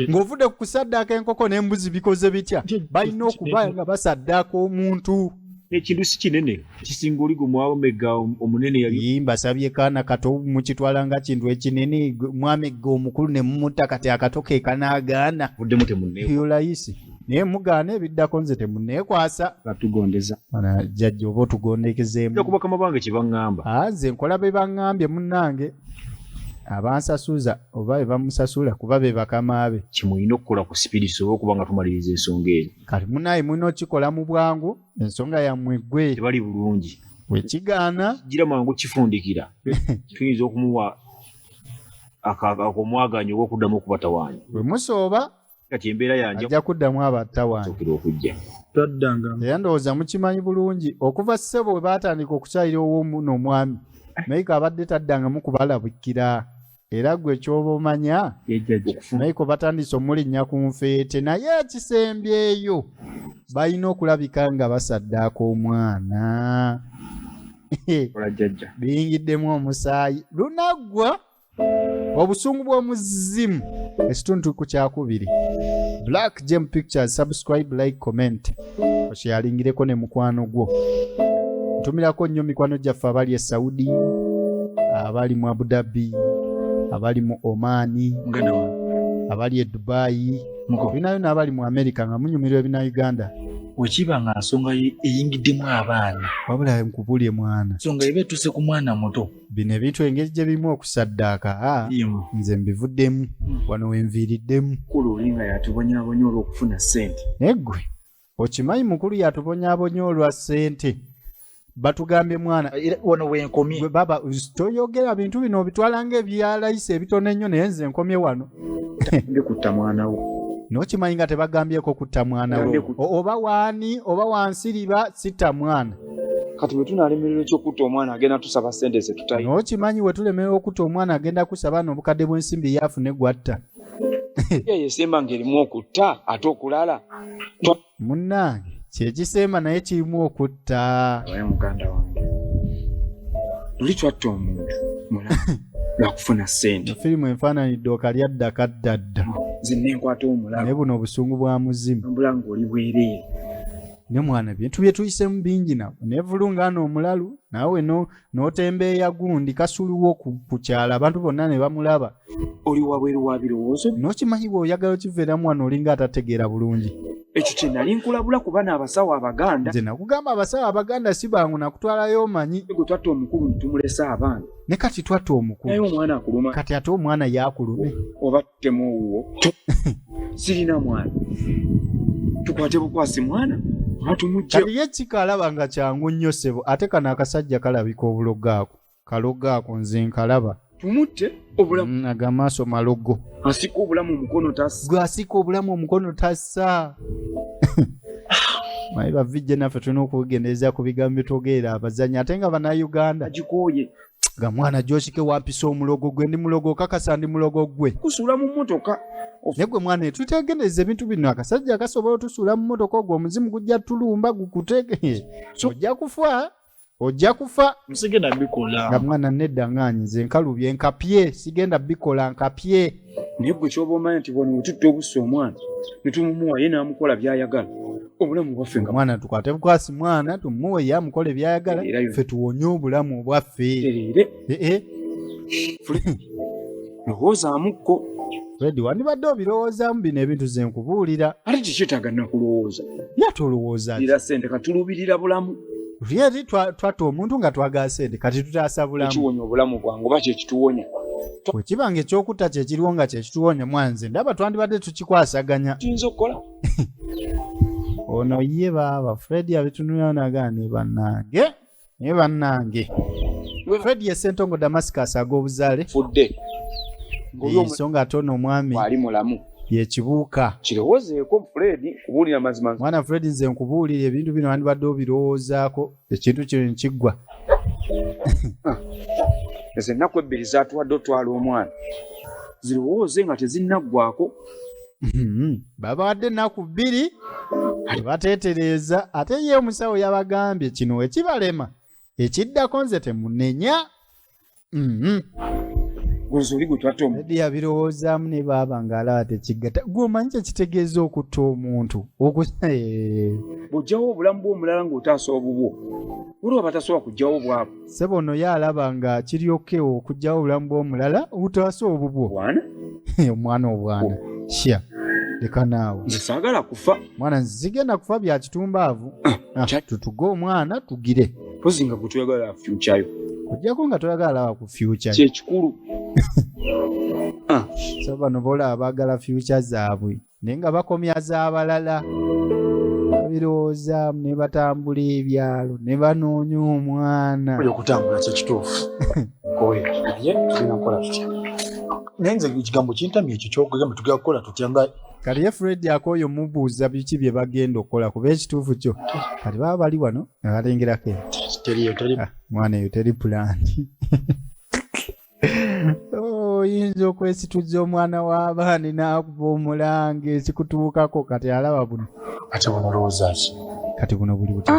Speaker 1: Ng'ovudde ku kusaddaaka enkoko n'embuzi bikoze bitya balina okuba nga basaddaaka omuntu.
Speaker 3: Ekintu si kinene kisinga oli gwe mwamegga omunene yali.
Speaker 1: Mbasabye kaana kato mukitwala nga kintu ekinene mwamegga omukulu ne mumutta kati akato ke kanaagaana.
Speaker 3: Vuddemu temunneekwasa.
Speaker 1: Yo layisi naye mugaana ebiddako nze temunneekwasa.
Speaker 3: Batugondeza.
Speaker 1: Bana jjajja oba otugondekezeemu.
Speaker 3: Nja kuba kama bange kye baŋŋamba.
Speaker 1: Nze nkola be baŋŋambye munnange. Abansasuza oba be bamusasula kuba be bakama be.
Speaker 3: Kimulina okukola ku sipidi sobola okuba nga tumaliriza ensonga eyo.
Speaker 1: Kati munnaye mulina okikola mu bwangu ensonga yammwe ggwe.
Speaker 3: Tebali bulungi.
Speaker 1: Wekigaana.
Speaker 3: Gira mangu kifundikira. Tuyinza okumuwa akomwaganya ogw'okuddamu okubatawaanya.
Speaker 1: Bwe musooba
Speaker 3: kati embeera yanjye
Speaker 1: ajja kuddamu abattawaanya.
Speaker 3: Sokera okujja.
Speaker 5: Taddanga.
Speaker 1: Era ndowooza mukimanyi bulungi okuva ssebo bwe baatandika okukyalira ow'omuno omwami. Maiko abadde taddangamu kubalabikira. Era gwe ky'oba omanya Maiko batandise omulinnya ku nfeete naye ekisembyeyo balina okulabika nga basaddaaka omwana. Biyingiddemu omusaayi lunaggwa obusungu bw'omuzimu ekitundu ku kyakubiri. Black Gem Pictures, subscribe, like, comment okyalingireko ne mukwano gwo. Ntumirako nnyo mikwano gyaffe abali e Saudi, abali mu Abu Dhabi, abali mu Omani, abali e Dubai, binayo n'abali mu America nga munyumirwa ebina Uganda.
Speaker 5: Wekiba nga nsonga eyingiddemu abaana.
Speaker 1: Wabula nkubulye mwana.
Speaker 5: Nsonga ebeetuse ku mwana muto.
Speaker 1: Bino ebintu engeri gye bimu okusaddaaka. Nze mbivuddemu wano wenviiriddemu.
Speaker 2: Mukulu olinga yatubonyaabonya olw'okufuna ssente.
Speaker 1: Neggwe okimanyi mukulu yatubonyaabonya olwa ssente. Batugambye mwana
Speaker 5: wano wenkomye.
Speaker 1: Gwe baba toyogera bintu bino obitwala ng'ebyalayise ebitono ennyo naye nze nkomye wano.
Speaker 2: Ndikutta mwana wo.
Speaker 1: N'okimanyi nga tebagambyeko kutta mwana wo. Oba waani oba wansiriba sitta mwana.
Speaker 2: Kati bwe tunalemererwa ekyokutta omwana agenda tusaba ssente ze tutayi.
Speaker 1: N'okimanyi we tulemererwa okutta omwana agenda kusaba n'obukadde bw'ensimbi yaafune gwatta.
Speaker 2: Ye yesemba ng'erimu okutta ate okulala.
Speaker 1: Munnange kyekisemba naye kirimu okutta.
Speaker 2: Oya muganda wange. Luli twatta omuntu mulamu lwakufuna ssente.
Speaker 1: Firimu enfaananidde okalya ddaka ddadda.
Speaker 2: Nze nenkwata omulamu.
Speaker 1: Naye buno obusungu bwa muzimu.
Speaker 2: Mbula ng'oli bwereere.
Speaker 1: Ne mwana bintu bye tuyisemu bingi nabo. Neevulungaana omulalu naawe n'otembeeya gundi kasuluwo ku kyala abantu bonna ne bamulaba.
Speaker 2: Oli wabweru wa birowoozo.
Speaker 1: N'okimanyi bw'oyagala okiveeramu wano olinga atategeera bulungi.
Speaker 2: Ekyo kye nali nkulabula kuba n'abasawo Abaganda.
Speaker 1: Nze nakugamba abasawo Abaganda si bangu nakutwalayo omanyi.
Speaker 2: Gwe twatta omukulu tumulese abaana.
Speaker 1: Ne kati twatta omukulu.
Speaker 2: Naye omwana akuluma.
Speaker 1: Kati ate omwana yaakulume.
Speaker 2: Oba tutemu owuwo. Sirina mwana. Tukwate bukwasi mwana.
Speaker 1: Kali ye kikalaba nga kyangu nnyo ssebo ate kano akasajja kalabika obulogo ako. Kalogo ako nze nkalaba.
Speaker 2: Tumutte obulamu.
Speaker 1: Agamaaso malogo.
Speaker 2: Asika obulamu omukono tassa.
Speaker 1: Gwe asika obulamu omukono tassa. Mayi bavijje naffe tulina okugendereza ku bigambo bitogeera abazanyi ate nga bannayuganda.
Speaker 2: Agikooye.
Speaker 1: Nga mwana gy'osike wampisa omulogo gwe ndi mulogo kakasa ndi mulogo gwe.
Speaker 2: Kusuula mu mmotoka.
Speaker 1: Ne gwe mwana tutegendereza ebintu bino akasajja akasobola otusuula mu mmotoka ogwo omuzimu gujja tulumba gukutege. Ojja kufa. Ojja kufa.
Speaker 5: Nsigenda bikola.
Speaker 1: Nga mwana nedda nga nze nkalubye nkapye sigenda bikola nkapye.
Speaker 2: Naye gwe ky'oba omanyi nti bw'ono wetutte obussa omwana ne tumumuwa ye n'amukola by'ayagala obulamu bwaffe nga
Speaker 1: mwana tukwate bukwasi mwana tumuwe ye amukole by'ayagala ffe tuwonye obulamu bwaffe.
Speaker 2: Lowoozaamuko.
Speaker 1: Fred wandibadde obirowoozaamu bino ebintu ze nkubuulira.
Speaker 2: Ate tekyetaaga nakulowooza.
Speaker 1: Yatolowooza
Speaker 2: lira ssente katulubirira bulamu.
Speaker 1: Lyeri twatta omuntu nga twagala ssente kati tutaasa bulamu.
Speaker 2: Ekiwonya obulamu bwange oba kyekituwonya.
Speaker 1: Bwe kiba nga ekyokutta kyekiriwo nga kyekituwonya mwanze ndaba twandibadde tukikwasaganya.
Speaker 2: Tuyinza okukola.
Speaker 1: Ono ye baaba Fred abitunulira nagaane bannange. naye bannange Fred ye Ssentongo Damascus ag'obuzaale
Speaker 2: fudde
Speaker 1: ensonga ate ono omwami
Speaker 2: ali mulamu
Speaker 1: ye kibuuka
Speaker 2: kirowoozeeko Fred kubuulira mazima
Speaker 1: mwana Fred nze nkubuulira ebintu bino wandibadde obirowoozaako ekintu kino nkiggwa
Speaker 2: ezo ennaku ebbiri zaatuwadde otwala omwana zirowooze nga tezinnaggwako
Speaker 1: babawadde ennaku bbiri bateetereeza ate ye omusawo yabagambye kino ekibalema ekiddako nze temunenya
Speaker 2: gozoli gwe twate
Speaker 1: edi yabirowoozaamu ne baaba ng'alaba tekiggata gw'omanyi kyekitegeeza okutta omuntu
Speaker 2: bw'ojjawo obulamu bw'omulala ng'otaasa obubwo olwo batasobola kuggyawo bwabwe
Speaker 1: ssebo ono ye alaba nga kiryokewo okuggyawo obulamu bw'omulala obutaasa obubwo
Speaker 2: bwana
Speaker 1: omwana obwana sha leka naawe
Speaker 2: nze saagala kufa
Speaker 1: mwana nzigenda kufa bya kitumbaavu tutuge omwana tugire
Speaker 2: pozi nga gwe toyagala fyukyayo
Speaker 1: ojjako nga toyagala laba ku fyucha
Speaker 2: kyekikulu
Speaker 1: so bano boolaba baagala fyucha zaabwe naye nga bakomya z'abalala babirowoozaamu ne batambula ebyalo ne banoonya omwana
Speaker 5: okutambula kyekituufu naye tulina kukola tutya naye nze ekigambo kintamye ekyo kyokugamba tugenda kukola tutya nga
Speaker 1: kati ye Fred akooyo mubuuza biki bye bagenda okukola kuba ekituufu kyo kati baba bali wano nga balengerako mwana eyo teri pulaani oyinza okwesituza omwana w'abaani n'akuba omulange ekikutuukako kati alaba buno
Speaker 5: ate buno olowooza ki
Speaker 1: kati buno buli buti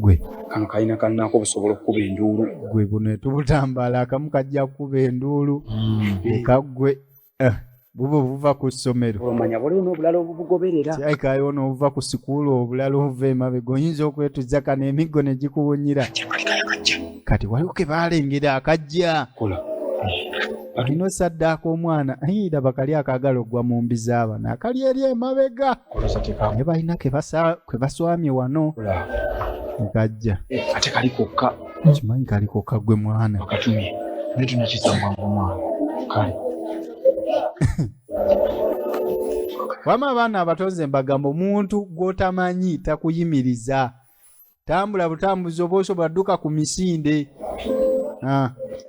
Speaker 1: gwe
Speaker 2: kano kalina kalinaako busobola okukuba enduulu
Speaker 1: gwe buno etubutambaala akamu kajja kukuba enduulu ekaggwe buba obuva ku ssomero
Speaker 2: omanya buli n'obulala obubugoberera
Speaker 1: kyayikayo n'obuva ku sikuulu obulala obuva emabega oyinza okwetuza kano emiggo ne gikuwunyira kati waliwo ke baalengera akajja alina osaddaaka omwana laba kali akaagala okugwa mu mbi z'abaana akali eri emabega naye balina ke baswamye wano ekajja
Speaker 2: ate kali kokka
Speaker 1: kimanyi kali kokka gwe mwana
Speaker 5: akatumye naye tunakisambwanga omwana kale
Speaker 1: wama abaana abatonze mbagamba omuntu gw'otamanyi takuyimiriza tambula butambuzi oba osobola dduka ku misinde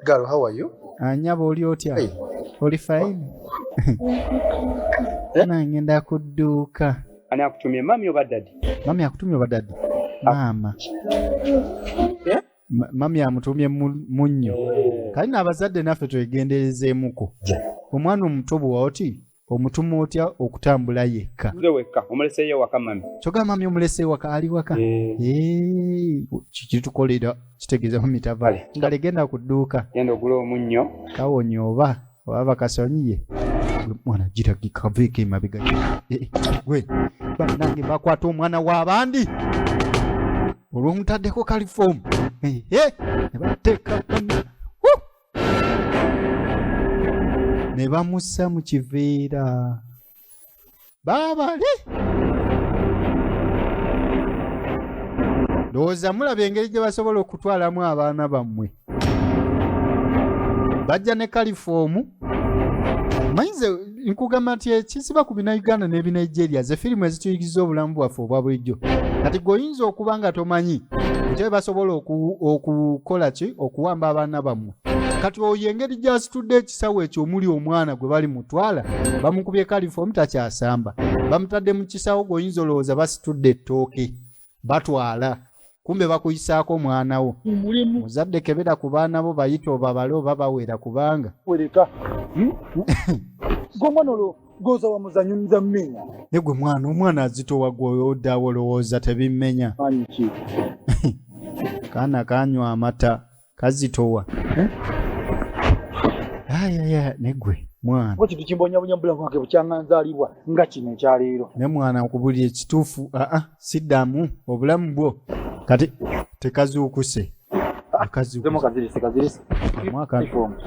Speaker 5: galo how are you
Speaker 1: anyaba oli otya oli fine nangenda ku dduuka
Speaker 2: ani akutumye mami oba dadi
Speaker 1: mami akutumye oba dadi maama mami amutumye munnyo kali n'abazadde naffe twegenderezeemuko omwana omuto bwe oti omutuma otya okutambula yekka
Speaker 2: wekka omuleseeyo waka mami
Speaker 1: kyogamba mami omuleseeyo waka ali waka kitukolera kitegeeza mami tavale nga legenda ku dduuka
Speaker 2: genda ogula omunnyo
Speaker 1: kawonya oba bakasonyiye mwana giragika kaveeko emabega gwe bannange bakwata omwana w'abandi olw'omutaddeko kalifoomu ne bateeka ne bamussa mu kiveera baabale ndowooza mulaba engeri gye basobola okutwalamu abaana bammwe bajja ne kalifoomu mayinze nkugamba nti ekisiba ku bina-Uganda n'ebina-Nigeria ze firimu ezituyigiriza obulamu bwaffe obwa bulijjo kati gweoyinza okuba nga tomanyi nti basobola okukola ki okuwamba abaana bammwe kati oyo engeri gy'asitudde ekisawo ekyo omuli omwana gwe bali mutwala bamukubye kalifoomu takyasamba bamutadde mu kisawo gweoyinza olowooza basitudde ettooke batwala kumbe bakuyisaako omwana wo muzadde kebera ku baana bo bayita obabale oba bawera kubanga
Speaker 5: wereka gomwana olwo goza wa muzanyumiza mmenya
Speaker 1: ne gwe omwana azitowa gweoddawo olowooza tebimmenya
Speaker 5: aniki
Speaker 1: kaana kanywa amata kazitowa ayaya negwe mwana
Speaker 5: bwe kitu kimbonyabunyambula kwange bukyanganzaalibwa nga kino ekyaleero
Speaker 1: ne mwana nkubulira ekituufu siddamu obulamu bwo kati tekazuukuse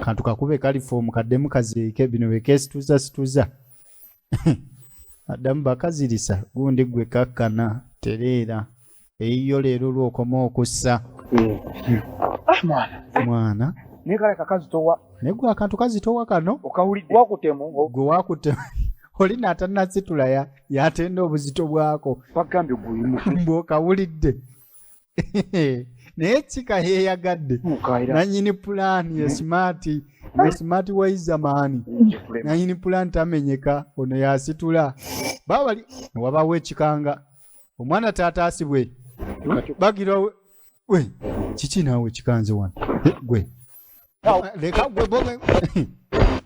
Speaker 1: kantu kakube kalifoomu kaddemu kaziike bino bekeesituza addamu bakazirisa gundi gwe kakkana tereera eyiyo leero lwokoma okussa mwana
Speaker 5: nekale kakazitowa
Speaker 1: negwe akantu kazitowa kano
Speaker 5: wakutemu
Speaker 1: gwe wakutemu oli n'atannasitula yatenda obuzito bwako
Speaker 5: bagambye guyimu
Speaker 1: mbwokawulidde naye Chika yeeyagadde nanyini pulaani ye smart waiza maani nanyini pulaani tamenyeka ono yasitula babali wabawo ekikanga omwana taata asibwe bagira we kiki naawe kikanze wano gwe leka gwe bobe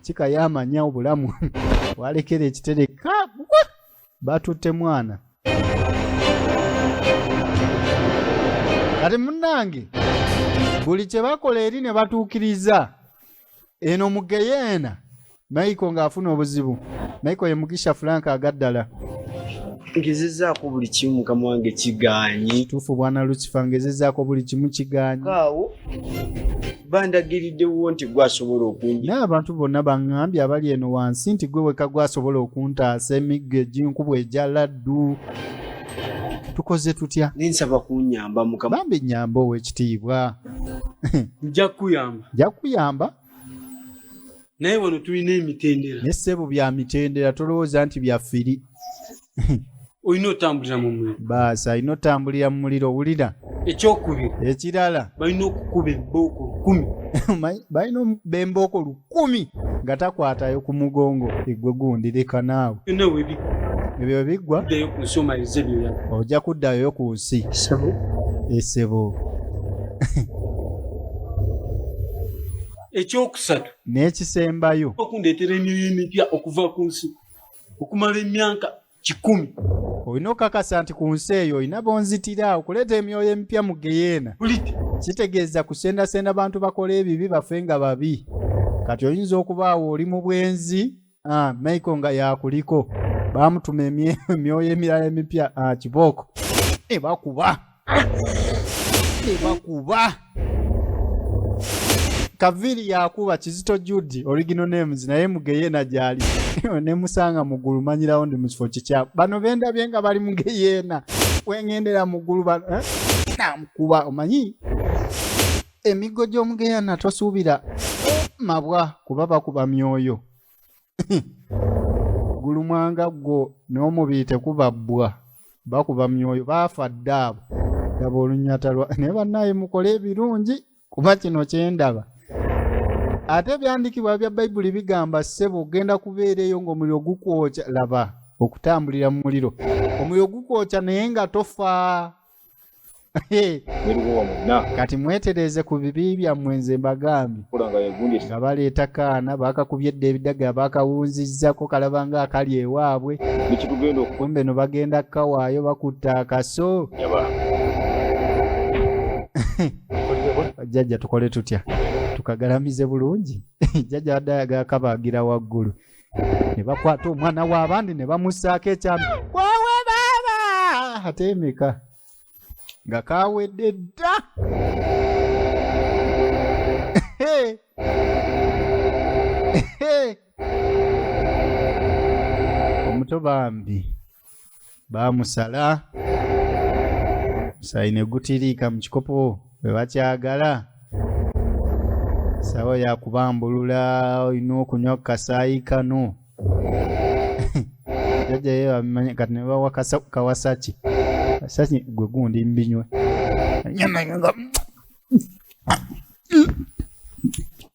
Speaker 1: Chika yamanya obulamu walekera ekitereka batutte mwana kati munnange buli kye bakola eri ne batuukiriza eno mugeyeena Michael ng'afuna obuzibu Michael ye Mugisha Frank agaddala
Speaker 7: ngezezaako buli kimu mukama wange kigaanyi
Speaker 1: tuufu bwana Lucifer ngezezaako buli kimu kigaanyi
Speaker 7: kaawo bandagiriddewo nti gwasobola okungi
Speaker 1: n'abantu bonna baŋŋambye abali eno wansi nti gwe weka gwasobola okuntaasa emiggo eginkubwa egya laddu tukoze tutya
Speaker 7: ninsaba kunnyamba mukama
Speaker 1: bambi nnyamba ow'ekitiibwa
Speaker 6: nja kuyamba naye wano tulina emitendera
Speaker 1: ne ssebo bya mitendera tolowooza nti bya ffiri
Speaker 6: olina otambulira mu muliro
Speaker 1: baasa alina otambulira mu muliro owulira
Speaker 6: ekyokubiri
Speaker 1: ekirala
Speaker 6: balina okukuba embooko 10
Speaker 1: balina bembooko 1000 nga takwatayo ku mugongo egwe gundi leka naawe
Speaker 6: byonna webiggwa
Speaker 1: ebyo biggwa
Speaker 6: ddayo ku nsi omalirize byoyaba
Speaker 1: ojja kuddayo ku nsi esebo
Speaker 6: ekyokusatu
Speaker 1: n'ekisembayo
Speaker 6: okundeetera emyoyo emipya okuva ku nsi okumala emyaka 10
Speaker 1: olina okakasa nti ku nsi eyo olina bonzitira okuleeta emyoyo emipya mu geyeena kitegeeza kusendasenda bantu bakola ebibi bafe nga babi kati oyinza okubaawo oli mu bwenzi Michael nga yakuliko bamutuma emyoyo emirala emipya kibooko ebakuba Kaviri yakuba Kizito Judy original names naye mugeyeena gyali ne musanga mugulu manyirawo ndi musifo kikya bano benda byenga bali mugeyeena wengendera mugulu namukuba omanyi emigo gy'omugeyeena tosuubira mabwa kuba bakuba myoyo gulu mwanga gwo n'omubiri tekubabbwa bakuba myoyo baafa ddaabo daba olunyata naye bannaye mukole ebirungi kuba kino kyendaba ate byandikibwa bya Bayibuli bigamba ssebo ogenda kubeereyo ng'omuliro gukwokya laba okutambulira mu muliro omuliro gukwokya naye nga tofa kati mwetereeze ku bibi byammwe nze mbagambye nga baleeta kaana bakakubye edda ebidaga bakawunzizzako kalaba nga akali ewaabwe kumbe no bagenda kawaayo bakutta akaso jjajja tukole tutya tukagalamize bulungi jjajja wadde kabaagira waggulu ne bakwata omwana w'abandi ne bamussaako ekyami waawe baaba ateemeka nga kaawedde dda omuto bambi baamusala musayi ne gutiriika mu kikopo bwe bakyagala sawa yakubambulula olina okunywa kasaayi kano jjajja ye bamanya kati ne bawa Kawasaki gwe gundi mbinywe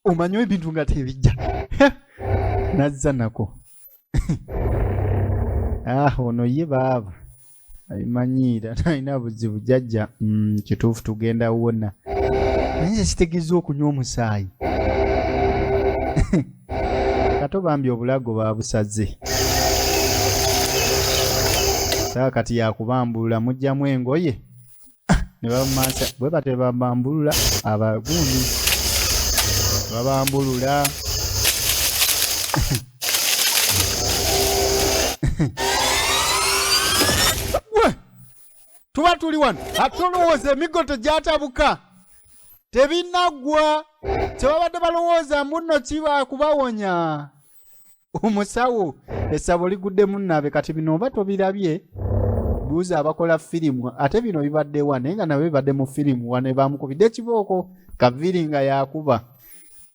Speaker 1: omanywa ebintu nga tebijja nazza nako ono ye baaba abimanyiira talina buzibu jjajja kituufu tugenda wona naye kitegeeza okunywa omusaayi kato bambi obulago babusaze saa kati yakubambulula mujjamu engoye ne bamasa bwe bate babambulula abagundi babambulula tuba tuli wano atolowooza emigoto gyatabuka tebinaggwa kyebabadde balowooza muno kiba kubawonya omusawo essabo ligudde munnabe kati bino oba tobirabye buuza abakola firimu ate bino bibadde wa naye nga nabyo bibadde mu firimu wane bamukubidde ekibooko Kaviri nga yakuba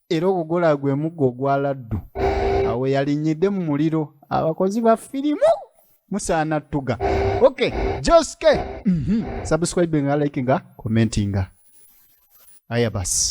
Speaker 1: era ogugola gwe muggo ogwa laddu awo yalinyidde mu muliro abakozi ba firimu musaana tuga okay Joske subscribe nga like nga commenting aya basi